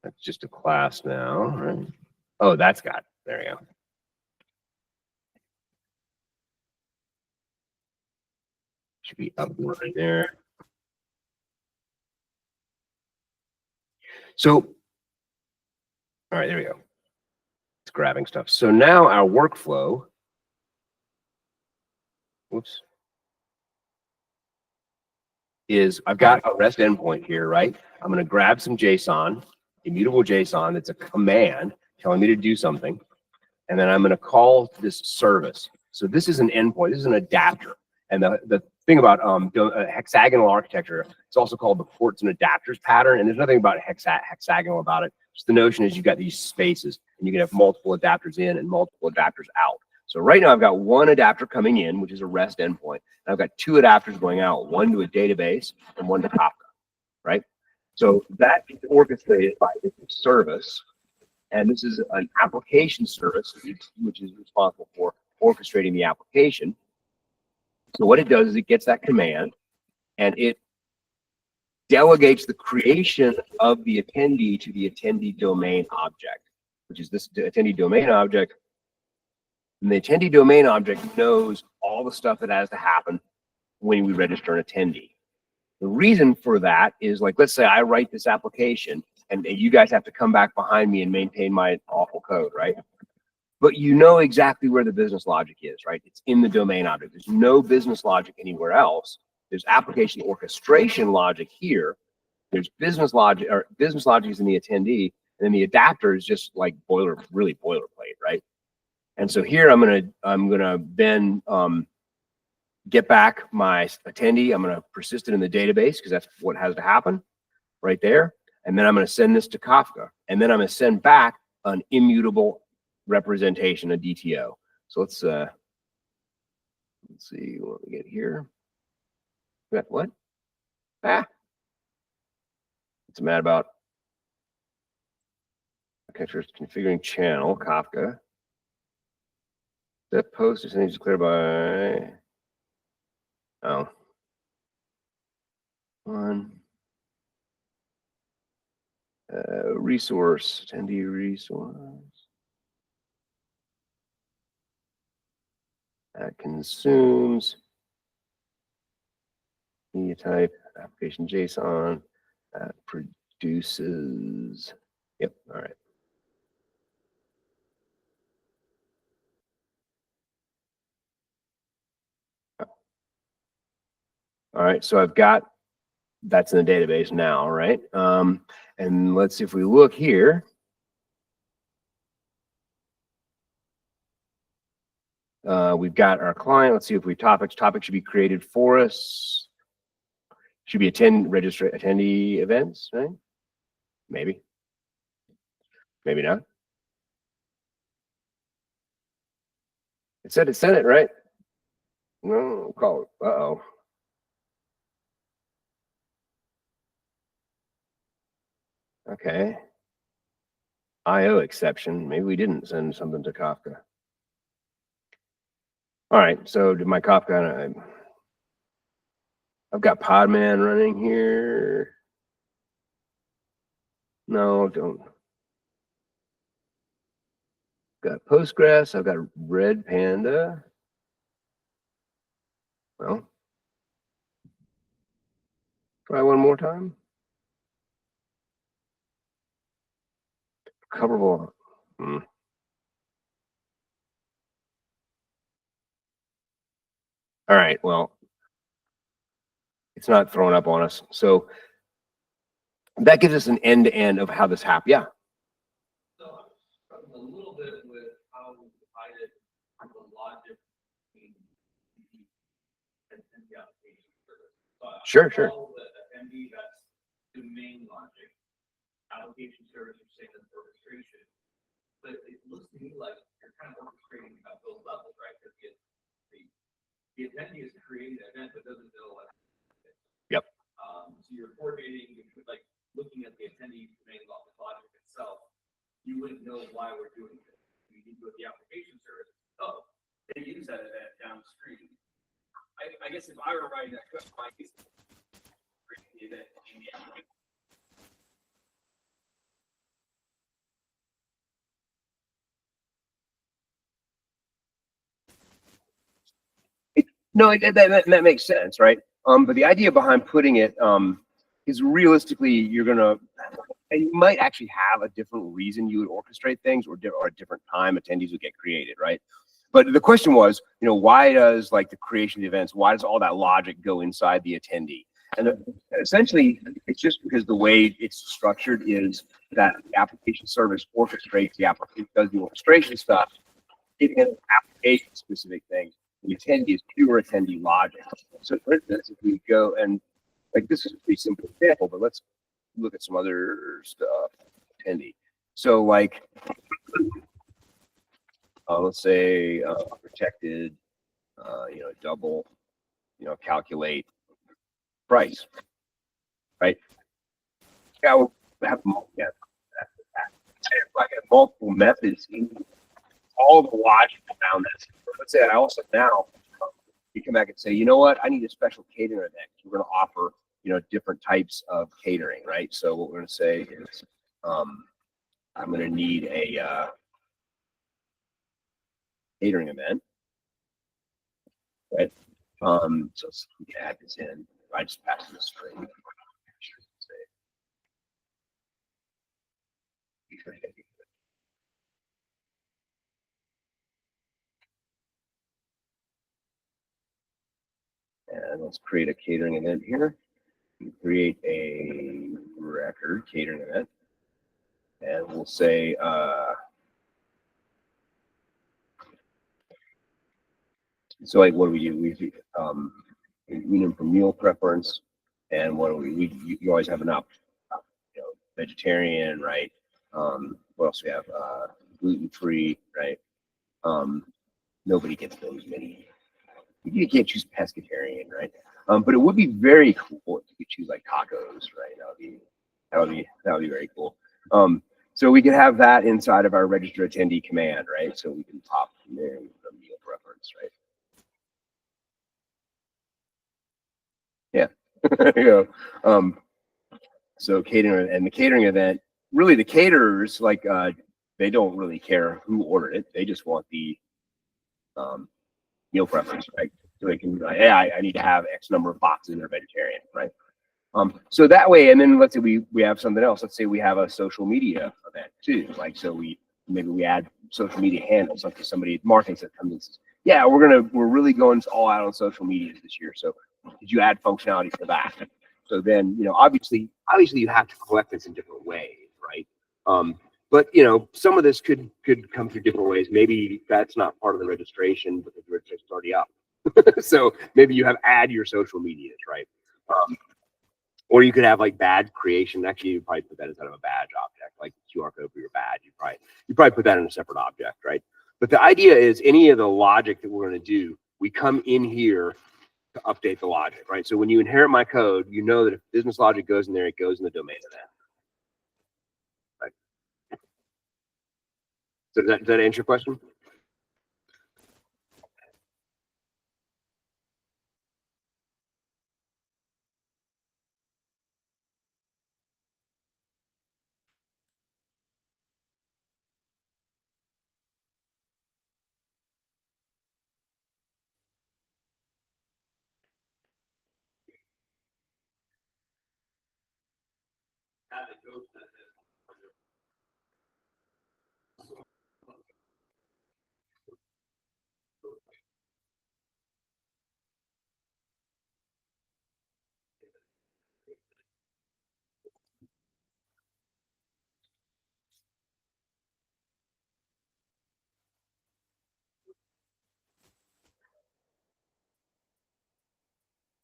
Speaker 2: that's just a class now, right? Oh, that's got it. There you go. Should be up right there. So, all right, there we go. It's grabbing stuff. So now our workflow, whoops, is I've got a REST endpoint here, right? I'm going to grab some JSON, immutable JSON. That's a command telling me to do something. And then I'm going to call this service. So this is an endpoint. This is an adapter. And the thing about hexagonal architecture, it's also called the ports and adapters pattern. And there's nothing about hexagonal about it. Just the notion is you've got these spaces, and you can have multiple adapters in and multiple adapters out. So right now I've got one adapter coming in, which is a REST endpoint. And I've got two adapters going out, one to a database and one to Kafka, right? So that is orchestrated by this service. And this is an application service, which is responsible for orchestrating the application. So what it does is it gets that command, and it delegates the creation of the attendee to the attendee domain object, which is this attendee domain object. And the attendee domain object knows all the stuff that has to happen when we register an attendee. The reason for that is, like, let's say I write this application, and you guys have to come back behind me and maintain my awful code, right? But you know exactly where the business logic is, right? It's in the domain object. There's no business logic anywhere else. There's application orchestration logic here. There's business logic, or business logic is in the attendee, and then the adapter is just like really boilerplate, right? And so here I'm gonna then get back my attendee. I'm gonna persist it in the database because that's what has to happen. right there. And then I'm going to send this to Kafka. And then I'm going to send back an immutable representation, a DTO. So let's see what we get here. We got what? What's mad about? Architecture configuring channel, Kafka. That post is needs to clear by one resource, attendee resource. That consumes media type, application JSON, that produces. Yep, all right. All right, so I've got, that's in the database now, right? And let's see if we look here. We've got our client. Let's see if we topics. Topics should be created for us. Should be attendee events, right? Maybe. Maybe not. It said it sent it, right? No, call it. Uh-oh. Okay. IO exception. Maybe we didn't send something to Kafka. All right, so did my Kafka, I've got Podman running here. No, don't. Got Postgres, I've got Red Panda. Well, try one more time. Coverable. All right, well, it's not throwing up on us. So that gives us an end-to-end of how this happened. Yeah.
Speaker 4: So I'm struggling a little bit with how we divided the logic between and the application service.
Speaker 2: Sure.
Speaker 4: The MD, that's domain logic. Application service, you're saying that's orchestration. But it looks to me like you're kind of orchestrating at those levels, right? Because the attendee is creating an event but doesn't know what.
Speaker 2: Yep.
Speaker 4: So you're coordinating, like looking at the attendee domain logic itself. You wouldn't know why we're doing this. You need to go to the application service. Oh, they use that event downstream. I guess if I were writing that code, I guess the event in the application.
Speaker 2: No, that makes sense, right? But the idea behind putting it is realistically, you might actually have a different reason you would orchestrate things, or a different time attendees would get created, right? But the question was, why does like the creation of the events, why does all that logic go inside the attendee? And essentially, it's just because the way it's structured is that the application service orchestrates the application, does the orchestration stuff, it has application specific things. The attendee is pure attendee logic. So for instance, if we go and like, this is a pretty simple example, but let's look at some other stuff. Attendee. So like, let's say protected, double, calculate price, right? Yeah, we'll have multiple methods in all the logic around this. Let's say I also now you come back and say, you know what, I need a special catering event. We're going to offer, different types of catering, right? So what we're going to say is, I'm going to need a catering event, right? So we can add this in. I just pass this string. And let's create a catering event here. Create a record catering event. And we'll say, so like, what do? We do medium for meal preference. And what do you always have an vegetarian, right? What else we have? Gluten-free, right? Nobody gets those many. You can't choose pescatarian, right? But it would be very cool if you could choose like tacos, right? That would be very cool. So we could have that inside of our register attendee command, right? So we can pop in there the meal preference, right? Yeah. There you go. So catering, and the catering event, really the caterers, like they don't really care who ordered it. They just want the meal preference, right? So they can, hey, I need to have X number of boxes that are vegetarian, right? So that way, and then let's say we have something else. Let's say we have a social media event too. Like, so maybe we add social media handles. Like somebody marketing that comes in and says, yeah, we're really going all out on social media this year. So did you add functionality for that? So then, you know, obviously you have to collect this in different ways, right? But you know, some of this could come through different ways. Maybe that's not part of the registration because the registration's already up. So maybe you have add your social medias, right? Or you could have like badge creation. Actually, you probably put that inside of a badge object, like QR code for your badge. You probably put that in a separate object, right? But the idea is any of the logic that we're going to do, we come in here to update the logic, right? So when you inherit my code, you know that if business logic goes in there, it goes in the domain event, right? So does that answer your question?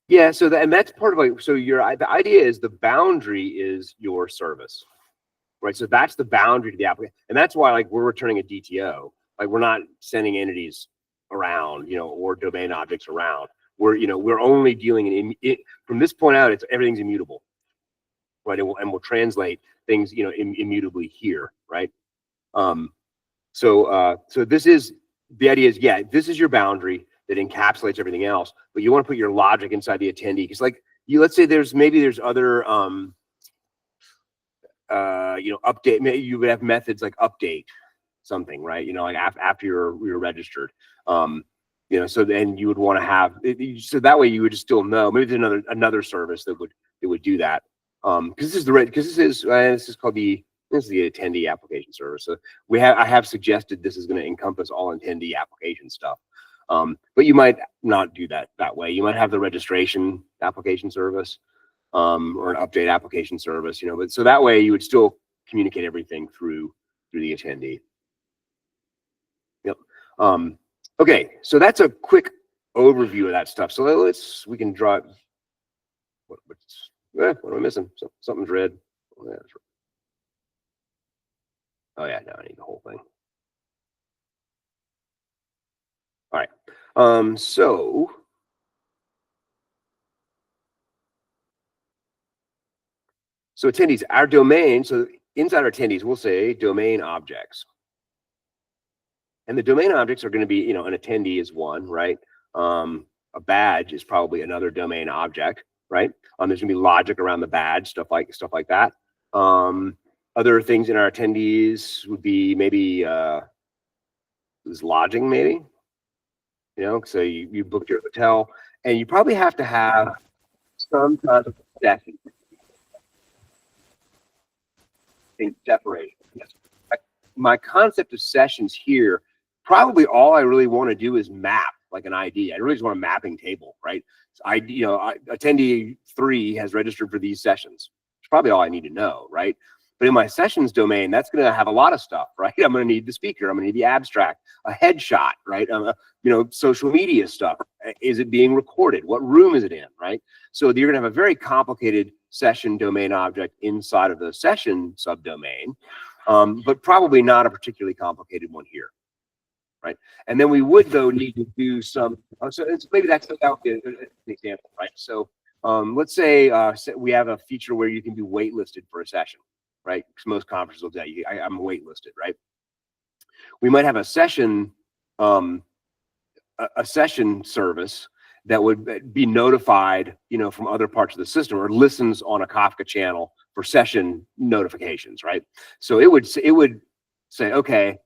Speaker 2: Yeah, so and that's part of like, so the idea is the boundary is your service, right? So that's the boundary to the applicant, and that's why like we're returning a DTO. Like we're not sending entities around, you know, or domain objects around. We're only dealing in it from this point out. It's everything's immutable, right? And we'll translate things, you know, immutably here, right? So this is the idea is, yeah, this is your boundary that encapsulates everything else, but you want to put your logic inside the attendee because, like, let's say there's other update. Maybe you would have methods like update something, right? You know, like after you're registered. You know, so then you would want to have so that way you would just still know. Maybe there's another service that would do that. Because this is called the attendee application service. So I have suggested this is going to encompass all attendee application stuff. But you might not do that way. You might have the registration application service, or an update application service, you know, but so that way you would still communicate everything through the attendee. Yep. Okay, so that's a quick overview of that stuff. So we can draw. What am I missing? Something's red. Oh yeah, that's right. Oh yeah, now I need the whole thing. All right. So attendees, our domain. So inside our attendees, we'll say domain objects. And the domain objects are going to be, you know, an attendee is one, right? A badge is probably another domain object, right? There's going to be logic around the badge, stuff like that. Other things in our attendees would be maybe lodging, maybe. You know, so you booked your hotel, and you probably have to have some kind of session. Separation. My concept of sessions here, probably all I really want to do is map like an ID. I really just want a mapping table, right? So attendee 3 has registered for these sessions. It's probably all I need to know, right? But in my sessions domain, that's going to have a lot of stuff, right? I'm going to need the speaker. I'm going to need the abstract, a headshot, right? You know, social media stuff. Is it being recorded? What room is it in, right? So you're going to have a very complicated session domain object inside of the session subdomain, but probably not a particularly complicated one here, right? And then we would though need to do some. So maybe that would be an example, right? So let's say we have a feature where you can be waitlisted for a session, right? Because most conferences will tell you I'm waitlisted, right? We might have a session service that would be notified, from other parts of the system, or listens on a Kafka channel for session notifications, right? So it would say, okay,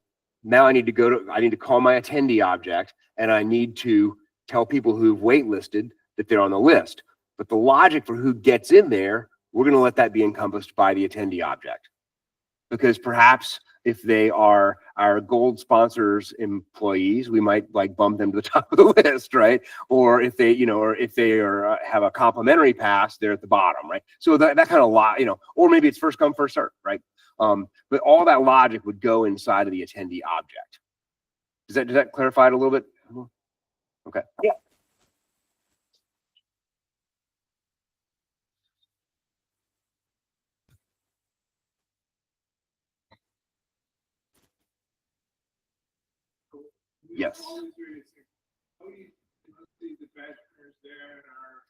Speaker 2: now I need to call my attendee object, and I need to tell people who've waitlisted that they're on the list. But the logic for who gets in there, we're going to let that be encompassed by the attendee object, because perhaps if they are our gold sponsors employees, we might bump them to the top of the list, right? Or if they, have a complimentary pass, they're at the bottom, right? So that kind of lot, or maybe it's first come, first serve, right? But all that logic would go inside of the attendee object. Does that clarify it a little bit? Okay. Yeah. Yes.
Speaker 5: How do you see the badge printers there and are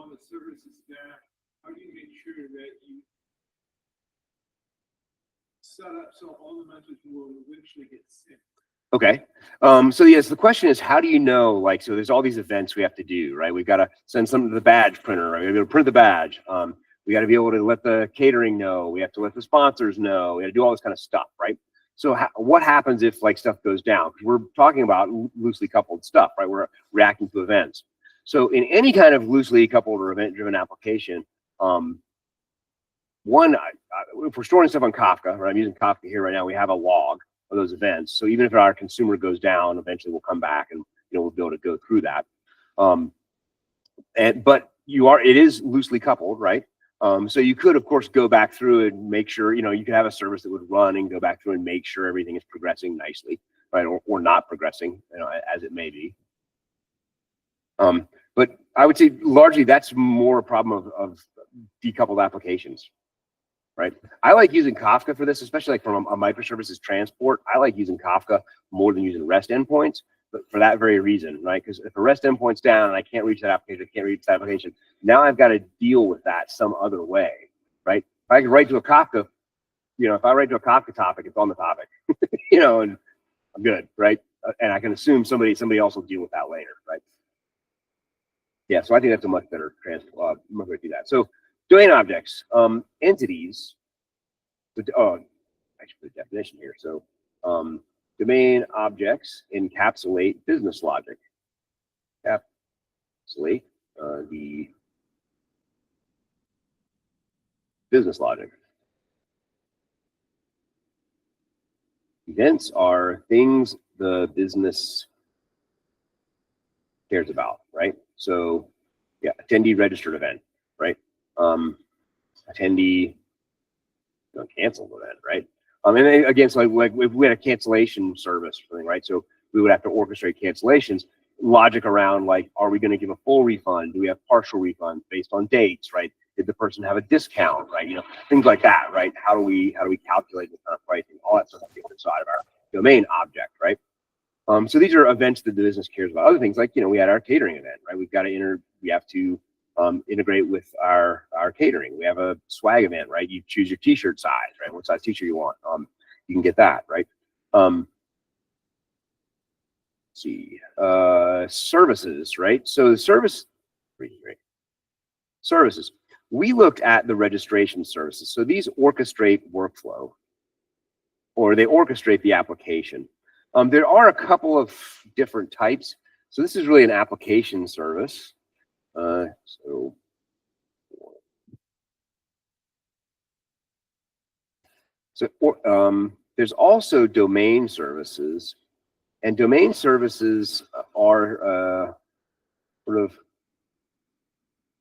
Speaker 5: on the services there? How do you make sure that you set up so all the messages will eventually get sent?
Speaker 2: Okay. So yes, the question is, how do you know, so there's all these events we have to do, right? We've got to send something to the badge printer, right? We've got to print the badge. We got to be able to let the catering know. We have to let the sponsors know. We got to do all this kind of stuff, right? So what happens if stuff goes down? Because we're talking about loosely coupled stuff, right? We're reacting to events. So in any kind of loosely coupled or event-driven application, if we're storing stuff on Kafka, right? I'm using Kafka here right now. We have a log of those events. So even if our consumer goes down, eventually we'll come back and we'll be able to go through that. But it is loosely coupled, right? So you could, of course, go back through and make sure, you could have a service that would run and go back through and make sure everything is progressing nicely, right? Or not progressing, as it may be. But I would say largely that's more a problem of decoupled applications, right? I like using Kafka for this, especially from a microservices transport. I like using Kafka more than using REST endpoints, but for that very reason, right? Because if a REST endpoint's down and I can't reach that application, now I've got to deal with that some other way, right? If I can write to a Kafka, if I write to a Kafka topic, it's on the topic, and I'm good, right? And I can assume somebody else will deal with that later, right? Yeah, so I think that's a much better transport, way to do that. So domain objects, entities. I should put a definition here. So domain objects encapsulate business logic. Encapsulate the business logic. Events are things the business cares about, right? So yeah, attendee registered event, right? Attendee canceled event, right? And then again, so like if we had a cancellation service or something, right? So we would have to orchestrate cancellations, logic around are we going to give a full refund? Do we have partial refunds based on dates, right? Did the person have a discount, right? Things like that, right? How do we calculate the kind of pricing? All that stuff inside of our domain object, right? So these are events that the business cares about. Other things like, we had our catering event, right? We have to integrate with our catering. We have a swag event, right? You choose your t-shirt size, right? What size t-shirt you want. You can get that, right? Let's see, services, right? So the services, we looked at the registration services. So these orchestrate workflow, or they orchestrate the application. There are a couple of different types. So this is really an application service. There's also domain services, and domain services are sort of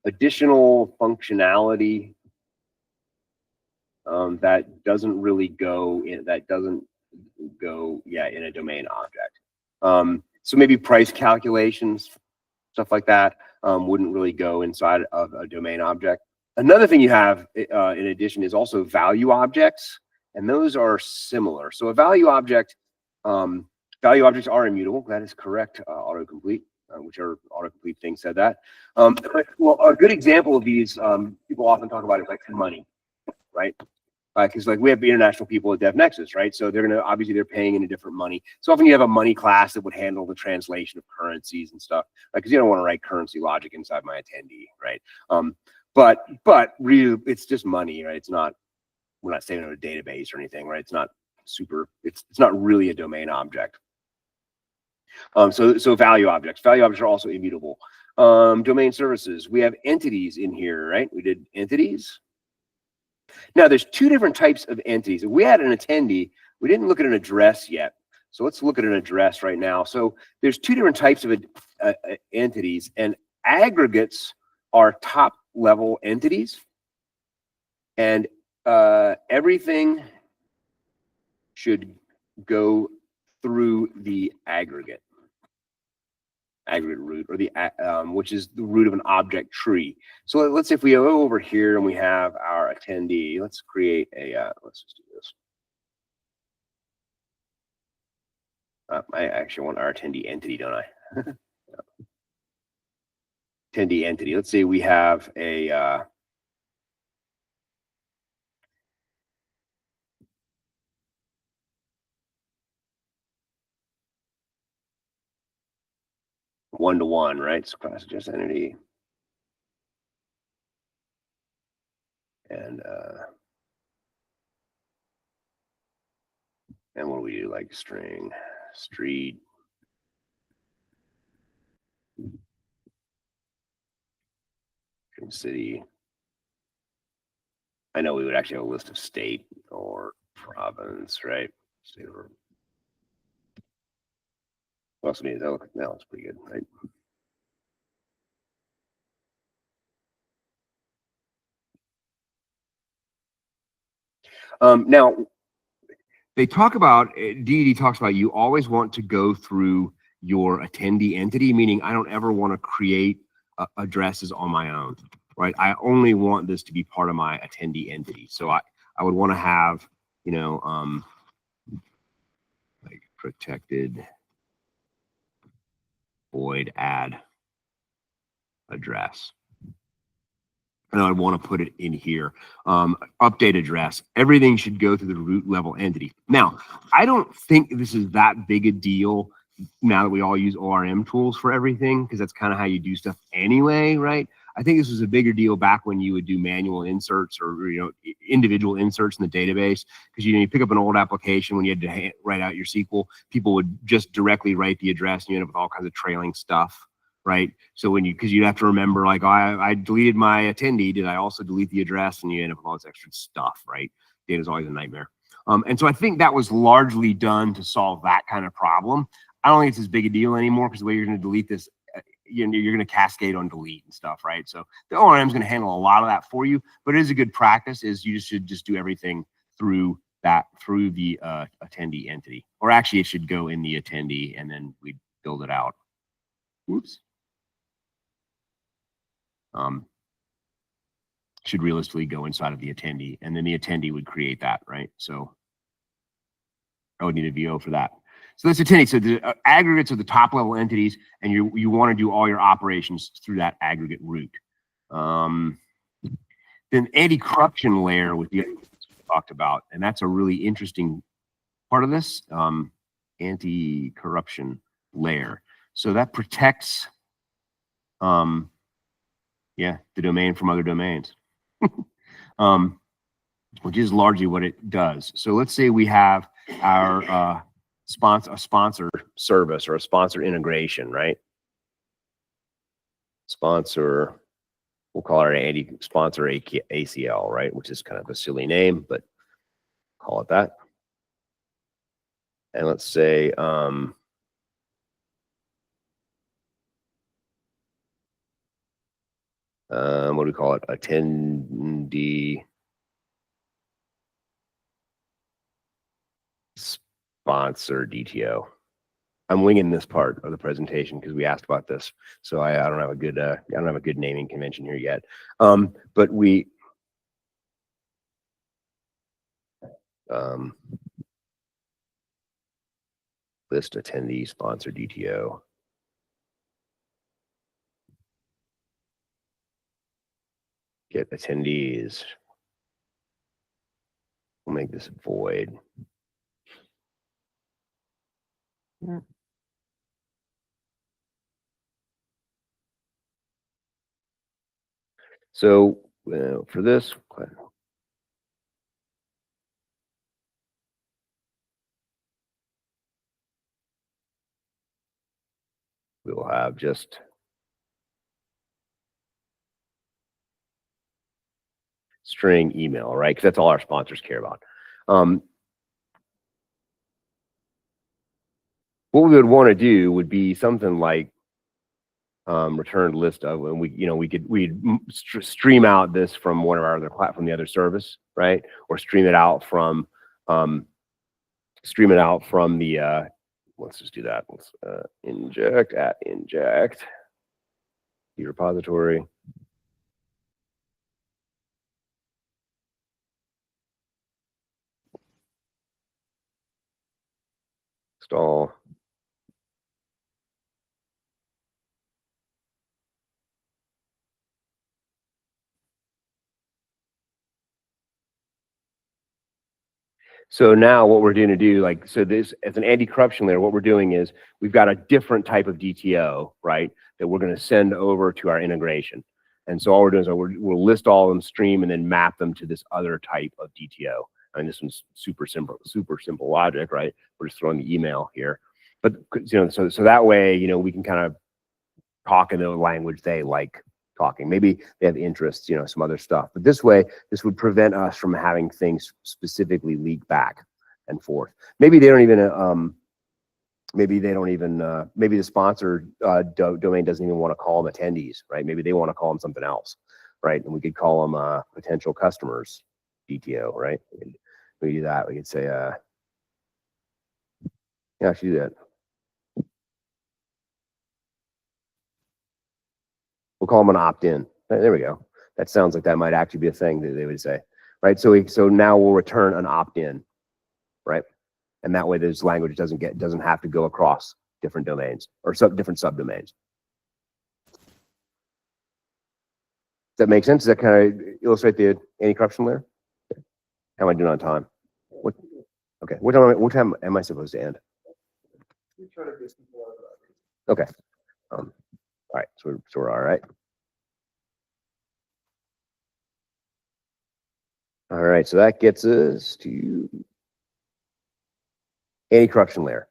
Speaker 2: additional functionality that doesn't really go in. In a domain object. So maybe price calculations, stuff like that, wouldn't really go inside of a domain object. Another thing you have in addition is also value objects, and those are similar. So a value object, value objects are immutable. That is correct, autocomplete, whichever autocomplete thing said that. Well, a good example of these, people often talk about is like money, right? Because like we have international people at DevNexus, right? So they're gonna, obviously they're paying in a different money. So often you have a money class that would handle the translation of currencies and stuff, like, because you don't want to write currency logic inside my attendee, right? But really, it's just money, right? It's not, we're not saving it in a database or anything, right? It's not super, it's not really a domain object. So value objects are also immutable. Domain services, we have entities in here, right? We did entities. Now there's two different types of entities. If we had an attendee, we didn't look at an address yet. So let's look at an address right now. So there's two different types of entities, and aggregates are top level entities, and everything should go through the aggregate root, or the which is the root of an object tree. So let's say if we go over here and we have our attendee, let's create a let's just do this. I actually want our attendee entity, don't I? Attendee entity. Let's say we have a one-to-one, right? So class adjust entity. And what do we do? Like string, street, string city. I know we would actually have a list of state or province, right? State or what else needs that look, now it's pretty good, right? Now they talk about, DED talks about, you always want to go through your attendee entity, meaning I don't ever want to create addresses on my own, right? I only want this to be part of my attendee entity. So I would want to have, you know, like protected void add address. And I'd want to put it in here. Update address. Everything should go through the root level entity. Now, I don't think this is that big a deal now that we all use ORM tools for everything, because that's kind of how you do stuff anyway, right? I think this was a bigger deal back when you would do manual inserts or, you know, individual inserts in the database, because you pick up an old application when you had to write out your SQL, people would just directly write the address and you end up with all kinds of trailing stuff. Right. So when because you'd have to remember, like, oh, I deleted my attendee. Did I also delete the address? And you end up with all this extra stuff. Right. Data is always a nightmare. And so I think that was largely done to solve that kind of problem. I don't think it's as big a deal anymore, because the way you're going to delete this, you're going to cascade on delete and stuff. Right. So the ORM is going to handle a lot of that for you. But it is a good practice is you should just do everything through the attendee entity, or actually it should go in the attendee and then we build it out. Oops. Should realistically go inside of the attendee, and then the attendee would create that, right? So I would need a VO for that. So that's attendee. So the aggregates are the top level entities, and you want to do all your operations through that aggregate root. Then anti-corruption layer with the talked about, and that's a really interesting part of this anti-corruption layer. So that protects the domain from other domains, which is largely what it does. So let's say we have our sponsor service or a sponsor integration, right? Sponsor, we'll call it an anti-sponsor ACL, right? Which is kind of a silly name, but call it that. And let's say, what do we call it? Attendee sponsor DTO. I'm winging this part of the presentation because we asked about this, so I don't have a good I don't have a good naming convention here yet. But we list attendee sponsor DTO. Get attendees. We'll make this void. So for this, we will have just string email, right? Because that's all our sponsors care about. What we would want to do would be something like return list of, and we'd stream out this from one of our other from the other service, right? Or stream it out from the let's just do that. Let's inject the repository. Install. So now what we're going to do, this as an anti-corruption layer, what we're doing is we've got a different type of DTO, right, that we're going to send over to our integration. And so all we're doing is we'll list all of them, stream, and then map them to this other type of DTO. I mean, this one's super simple logic, right? We're just throwing the email here. But, so that way, we can kind of talk in the language they like talking. Maybe they have interests, some other stuff. But this way, this would prevent us from having things specifically leak back and forth. Maybe they don't even, maybe the sponsor domain doesn't even want to call them attendees, right? Maybe they want to call them something else, right? And we could call them potential customers DTO, right? We do that. We could say, yeah, I should do that. We'll call them an opt-in. There we go. That sounds like that might actually be a thing that they would say, right? So now we'll return an opt-in, right? And that way, this language doesn't have to go across different domains or different subdomains. Does that make sense? Does that kind of illustrate the anti-corruption layer? How am I doing on time? Okay. What time am I supposed to end? Okay. All right. So we're all right. All right. So that gets us to anti-corruption layer.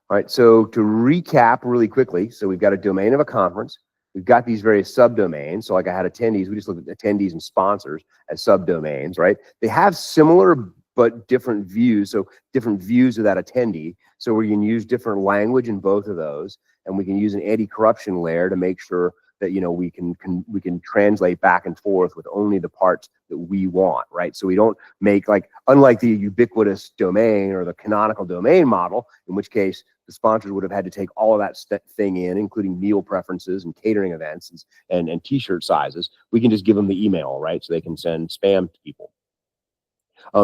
Speaker 2: All right. So to recap really quickly, so we've got a domain of a conference. We've got these various subdomains. So like I had attendees, we just looked at attendees and sponsors as subdomains, right? They have similar but different views. So different views of that attendee. So we can use different language in both of those, and we can use an anti-corruption layer to make sure that we can translate back and forth with only the parts that we want, right? So we don't make unlike the ubiquitous domain or the canonical domain model, in which case the sponsors would have had to take all of that thing in, including meal preferences and catering events and t-shirt sizes. We can just give them the email, right? So they can send spam to people.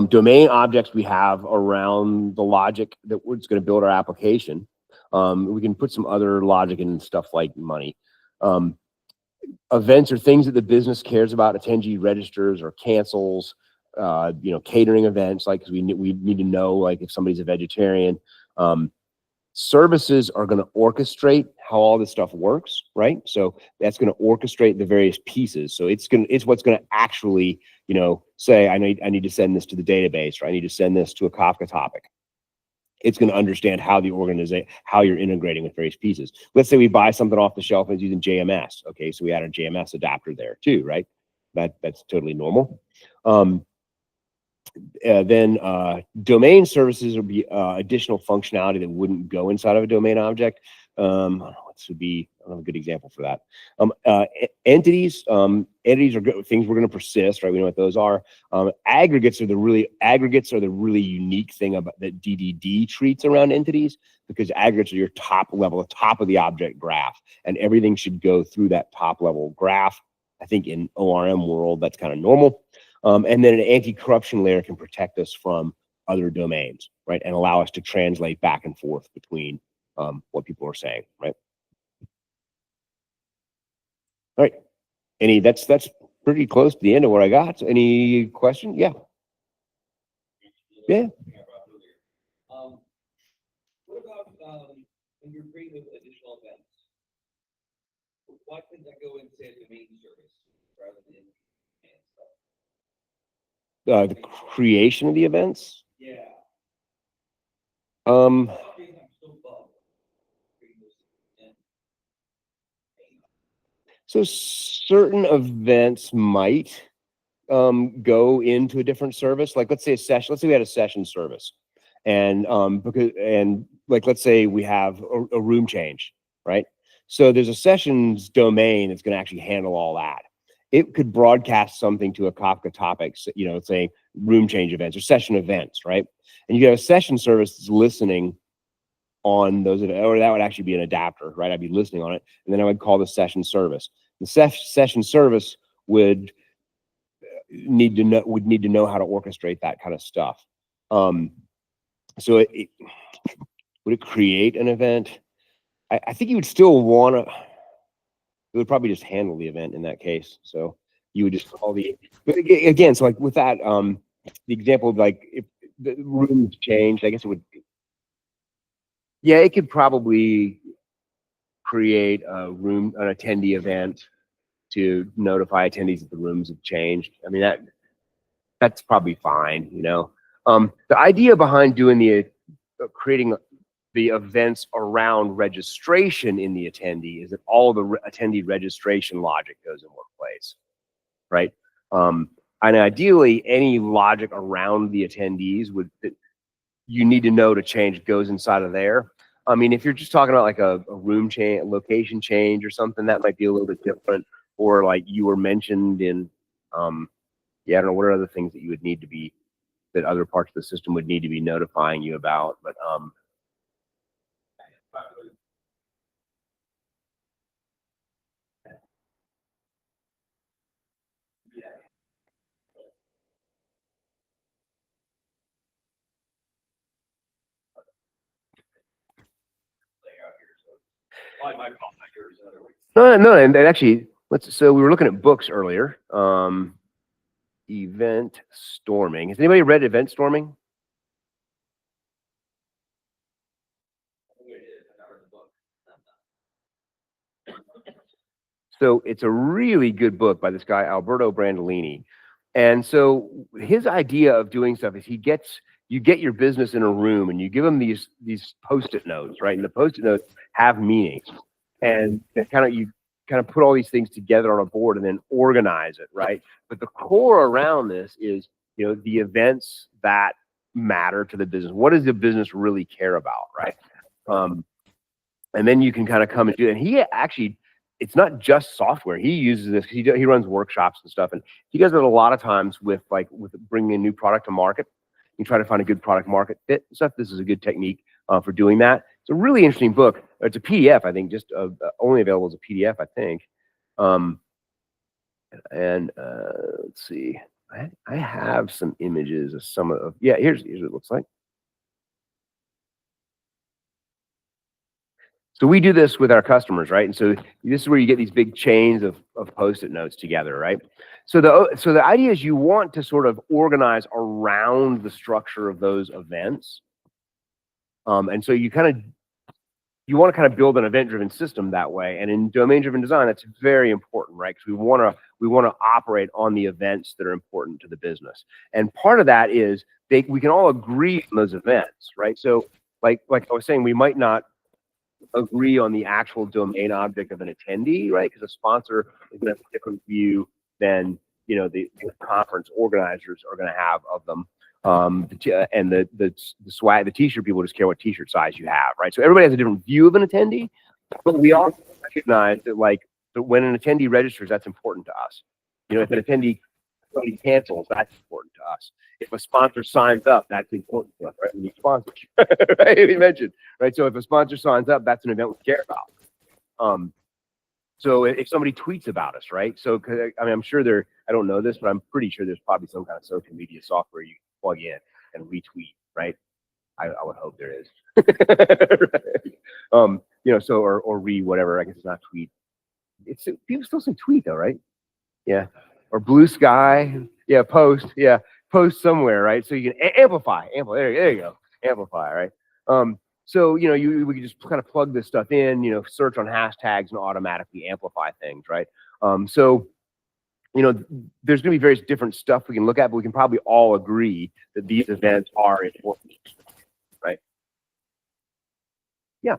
Speaker 2: Domain objects we have around the logic that it's going to build our application. We can put some other logic in stuff like money. Events are things that the business cares about. Attendee registers or cancels. Catering events, because we need to know if somebody's a vegetarian. Services are going to orchestrate how all this stuff works, right? So that's going to orchestrate the various pieces. So it's what's going to actually, say I need to send this to the database, or I need to send this to a Kafka topic. It's going to understand how how you're integrating with various pieces. Let's say we buy something off the shelf and it's using JMS. Okay, so we add a JMS adapter there too, right? That's totally normal. Then domain services would be additional functionality that wouldn't go inside of a domain object. What should be a good example for that? Entities. Entities are good, things we're going to persist, right? We know what those are. Aggregates are the really unique thing about that DDD treats around entities, because aggregates are your top level, the top of the object graph, and everything should go through that top level graph. I think in ORM world, that's kind of normal. And then an anti-corruption layer can protect us from other domains, right? And allow us to translate back and forth between what people are saying, right? All right. That's pretty close to the end of what I got. Any question? Yeah. Yeah.
Speaker 4: What about when you're creating additional events? Why couldn't that go in, say, a domain service rather than
Speaker 2: The creation of the events.
Speaker 4: Yeah.
Speaker 2: So certain events might go into a different service. Like let's say a session. Let's say we had a session service, and let's say we have a room change, right? So there's a sessions domain that's going to actually handle all that. It could broadcast something to a Kafka topics, saying room change events or session events, right? And you have a session service that's listening on those, or that would actually be an adapter, right? I'd be listening on it, and then I would call the session service. The session service would need to know how to orchestrate that kind of stuff. So would it create an event? I think you would still want to. It would probably just handle the event in that case. So you would just call but again, so like with that, the example of like if the rooms changed, I guess it would. Yeah, it could probably create an attendee event to notify attendees that the rooms have changed. I mean, that's probably fine, The idea behind doing creating the events around registration in the attendee is that all the attendee registration logic goes in one place, right? And ideally, any logic around the attendees that you need to know to change goes inside of there. I mean, if you're just talking about like a room change, location change or something, that might be a little bit different. Or like you were mentioned in, I don't know, what are other things that you would need to be, that other parts of the system would need to be notifying you about, but no, and actually, so we were looking at books earlier. Event storming. Has anybody read Event Storming? So it's a really good book by this guy, Alberto Brandolini. And so his idea of doing stuff is you get your business in a room and you give them these Post-it notes, right? And the Post-it notes have meanings. And you kind of put all these things together on a board and then organize it, right? But the core around this is, the events that matter to the business. What does the business really care about, right? And then you can kind of come and do it. And he actually, it's not just software. He uses this because he runs workshops and stuff, and he does it a lot of times with bringing a new product to market. You try to find a good product market fit and stuff. This is a good technique for doing that. It's a really interesting book. It's a PDF, I think, just only available as a PDF, I think. Let's see. I have some images of some of. Yeah, here's what it looks like. So we do this with our customers, right? And so this is where you get these big chains of Post-it notes together, right? So the idea is you want to sort of organize around the structure of those events. And so you want to kind of build an event-driven system that way. And in domain-driven design, that's very important, right? Because we want to operate on the events that are important to the business. And part of that is we can all agree on those events, right? So like I was saying, we might not agree on the actual domain object of an attendee, right? Because a sponsor is going to have a different view than the conference organizers are going to have of them. And the swag, the t-shirt people just care what t-shirt size you have, right? So everybody has a different view of an attendee, But we also recognize that that when an attendee registers, that's important to us. If an attendee somebody cancels, that's important to us. If a sponsor signs up, that's important to us, right? We need sponsors, right? We mentioned, right? So if a sponsor signs up, that's an event we care about. So if somebody tweets about us, right? So, I'm sure I don't know this, but I'm pretty sure there's probably some kind of social media software you plug in and retweet, right? I would hope there is. Right? So, or whatever, I guess it's not tweet. People still say tweet though, right? Yeah. Or Blue Sky. Yeah. Post. Yeah. Post somewhere, right? So you can amplify. There you go. Amplify, right? So, we can just kind of plug this stuff in, search on hashtags and automatically amplify things, right? So, there's going to be various different stuff we can look at, but we can probably all agree that these events are important, right? Yeah.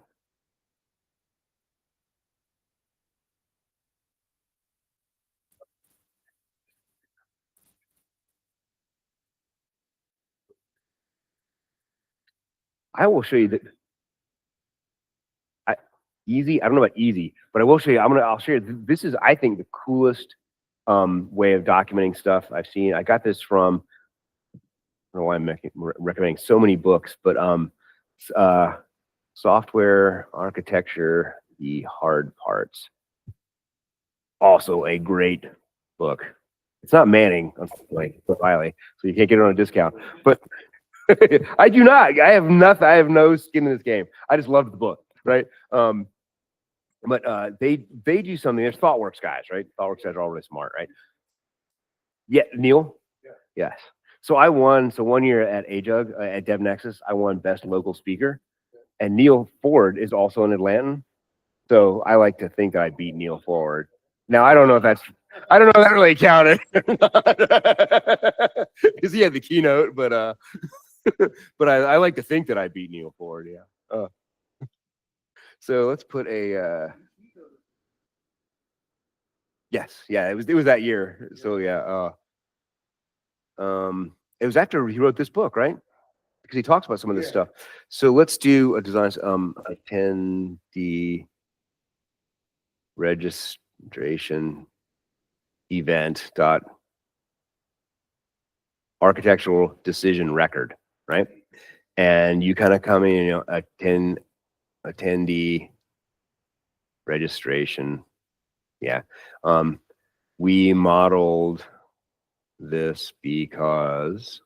Speaker 2: I will show you that. Easy. I don't know about easy, but I will show you. I'll share. This is, I think, the coolest way of documenting stuff I've seen. I got this from. I don't know why I'm recommending so many books, but Software Architecture, the Hard Parts. Also a great book. It's not Manning, unfortunately, so you can't get it on a discount. But I do not. I have nothing. I have no skin in this game. I just loved the book, right? But they do something. There's ThoughtWorks guys, right? ThoughtWorks guys are all really smart, right? Yeah, Neil. Yeah. Yes. So I won. So one year at JUG at DevNexus, I won Best Local Speaker, and Neil Ford is also an Atlantan. So I like to think that I beat Neil Ford. Now I don't know if that really counted, because he had the keynote. But but I like to think that I beat Neil Ford. Yeah. So let's put a. Yes, yeah, it was that year. So yeah, it was after he wrote this book, right? Because he talks about some of this stuff. So let's do a design attendee registration event dot architectural decision record, right? And you kind of come in, attendee registration. Yeah. We modeled this because,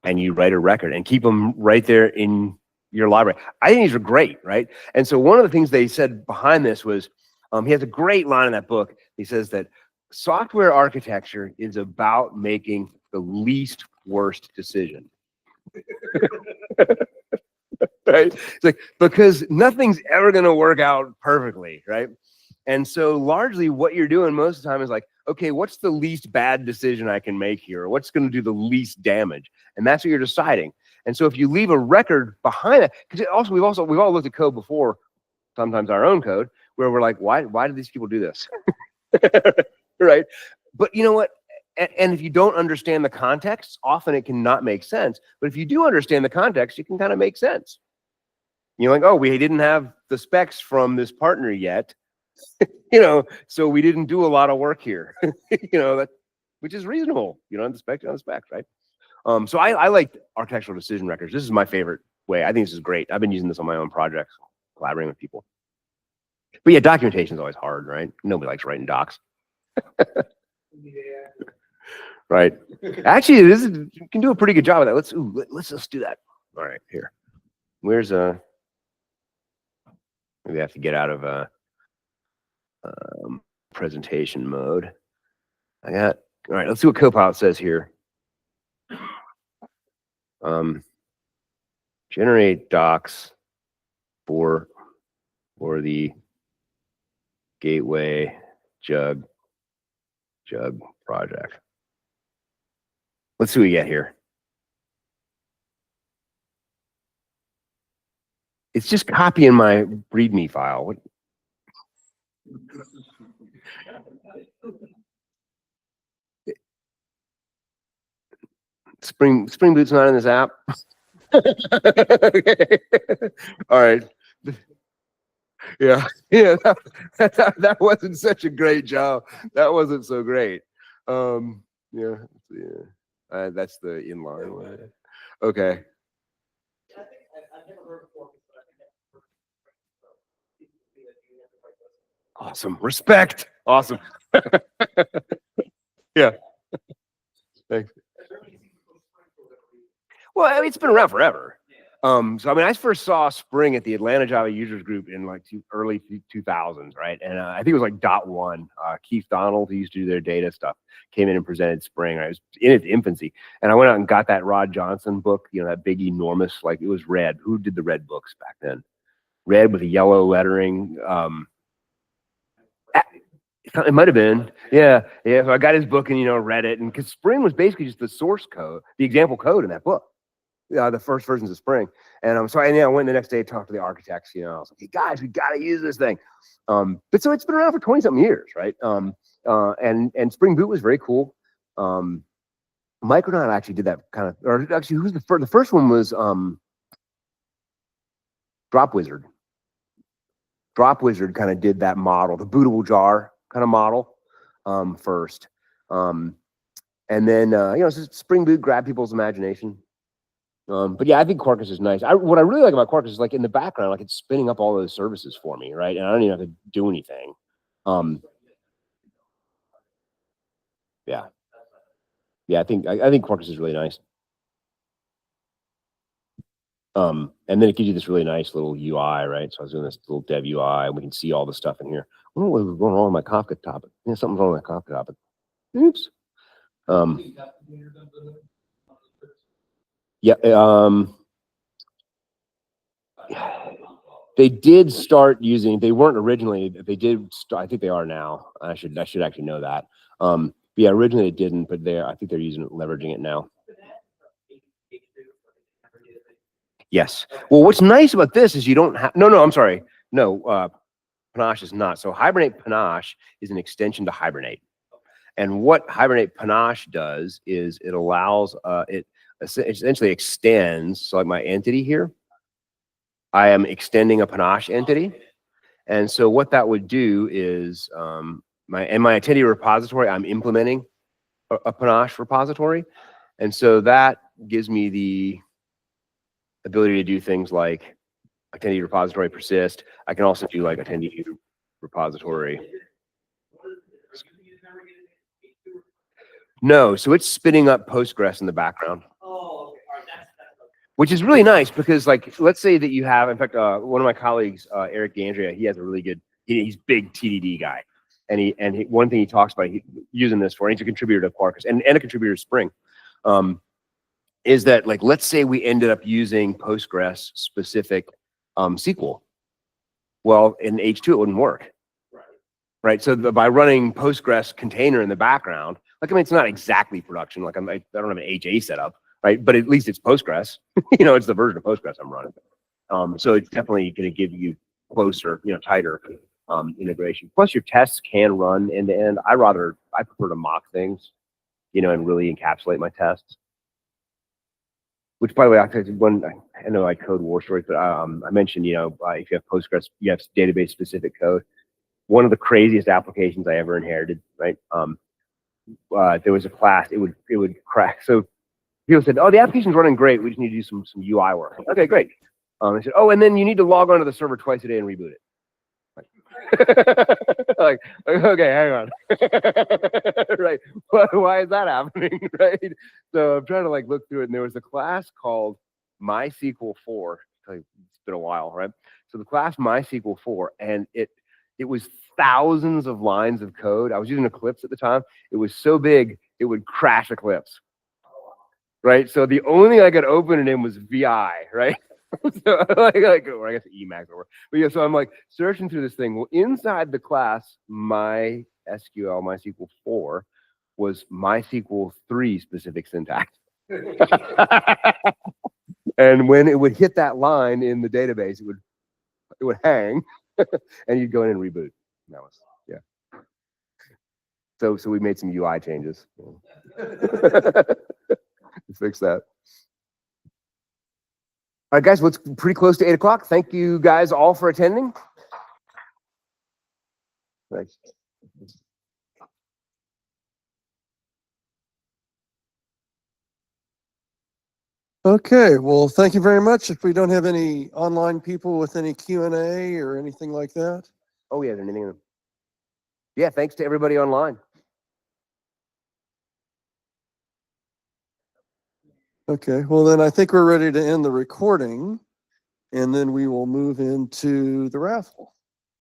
Speaker 2: and you write a record and keep them right there in your library. I think these are great, right? And so one of the things they said behind this was, he has a great line in that book. He says that software architecture is about making the least worst decision. Right? It's like, because nothing's ever going to work out perfectly, right? And so largely what you're doing most of the time is like, okay, what's the least bad decision I can make here? Or what's going to do the least damage? And that's what you're deciding. And so if you leave a record behind it, because we've all looked at code before, sometimes our own code, where we're like, why do these people do this? Right? But you know what? And if you don't understand the context, often it can not make sense. But if you do understand the context, it can kind of make sense. You're like, oh, we didn't have the specs from this partner yet, so we didn't do a lot of work here, which is reasonable. On the specs, right? So I like architectural decision records. This is my favorite way. I think this is great. I've been using this on my own projects, collaborating with people. But yeah, documentation is always hard, right? Nobody likes writing docs. Right. Actually, you can do a pretty good job of that. Let's just do that. All right, here. Where's maybe I have to get out of presentation mode. All right, let's see what Copilot says here. Generate docs for the Gateway JUG project. Let's see what we get here. It's just copying my README file. Spring Boot's not in this app. Okay. All right. Yeah, yeah, that wasn't such a great job. That wasn't so great. Yeah, yeah. That's the inline one. Okay. Awesome. Respect. Awesome. Yeah. Thanks. Well, I mean, it's been around forever. So I mean, I first saw Spring at the Atlanta Java Users Group in like early 2000s, right? And I think it was like .1. Keith Donald, who used to do their data stuff, came in and presented Spring. Right? It was in its infancy, and I went out and got that Rod Johnson book. You know, that big, enormous, like it was red. Who did the red books back then? Red with a yellow lettering. It might have been, yeah. So I got his book and read it, and because Spring was basically just the source code, the example code in that book. The first versions of Spring. And I went the next day to talk to the architects. I was like, hey guys, we got to use this thing. But so it's been around for 20 something years, right? And Spring Boot was very cool. Micronaut actually did that kind of, or actually, who's the first? The first one was Drop Wizard. Drop Wizard kind of did that model, the bootable jar kind of model first. And then, Spring Boot grabbed people's imagination. But yeah, I think Quarkus is nice. What I really like about Quarkus is like in the background, like it's spinning up all those services for me, right? And I don't even have to do anything. Yeah. I think Quarkus is really nice. And then it gives you this really nice little UI, right? So I was doing this little dev UI, and we can see all the stuff in here. I don't know what's going on with my Kafka topic. Yeah, something's wrong with my Kafka topic. Oops. Yeah. They did start using. They weren't originally. They did. I think they are now. I should actually know that. But yeah, originally they didn't, but I think they're leveraging it now. Yes. Well, what's nice about this is you don't have. No. I'm sorry. No. Panache is not. So Hibernate Panache is an extension to Hibernate. And what Hibernate Panache does is it allows it essentially extends. So like my entity here, I am extending a Panache entity. And so what that would do is my entity repository, I'm implementing a Panache repository. And so that gives me the ability to do things like attendee repository persist. I can also do like attendee repository. No, so it's spinning up Postgres in the background. Which is really nice because, like, let's say that you have, in fact, one of my colleagues, Eric D'Andrea, he has a really good, he's big TDD guy. And one thing he talks about using this for, and he's a contributor to Quarkus and a contributor to Spring, is that, like, let's say we ended up using Postgres specific SQL. Well, in H2, it wouldn't work. Right. So by running Postgres container in the background, like, I mean, it's not exactly production. Like, I don't have an HA set up. Right, but at least it's Postgres. It's the version of Postgres I'm running. So it's definitely going to give you closer, tighter integration. Plus, your tests can run end to end. I prefer to mock things, and really encapsulate my tests. Which, by the way, I know I code war stories, but I mentioned, if you have Postgres, you have database specific code. One of the craziest applications I ever inherited, right? There was a class, it would crack. So people said, "Oh, the application's running great. We just need to do some UI work." Okay, great. I said, "Oh, and then you need to log onto the server twice a day and reboot it." Like, okay, hang on. Right? Why is that happening? Right? So I'm trying to look through it, and there was a class called MySQL4. It's been a while, right? So the class MySQL4, and it was thousands of lines of code. I was using Eclipse at the time. It was so big it would crash Eclipse. Right, so the only thing I could open it in was VI, right? So or I guess Emacs or whatever. But yeah, so I'm searching through this thing. Well, inside the class, MySQL 4 was MySQL 3 specific syntax. And when it would hit that line in the database, it would hang, and you'd go in and reboot. And that was So we made some UI changes. Fix that. All right, guys, well, it's pretty close to 8 o'clock. Thank you guys all for attending. Thanks.
Speaker 1: Okay, well, thank you very much. If we don't have any online people with any Q&A or anything like that.
Speaker 2: Oh, yeah, anything? Yeah, thanks to everybody online.
Speaker 1: Okay, well then I think we're ready to end the recording and then we will move into the raffle.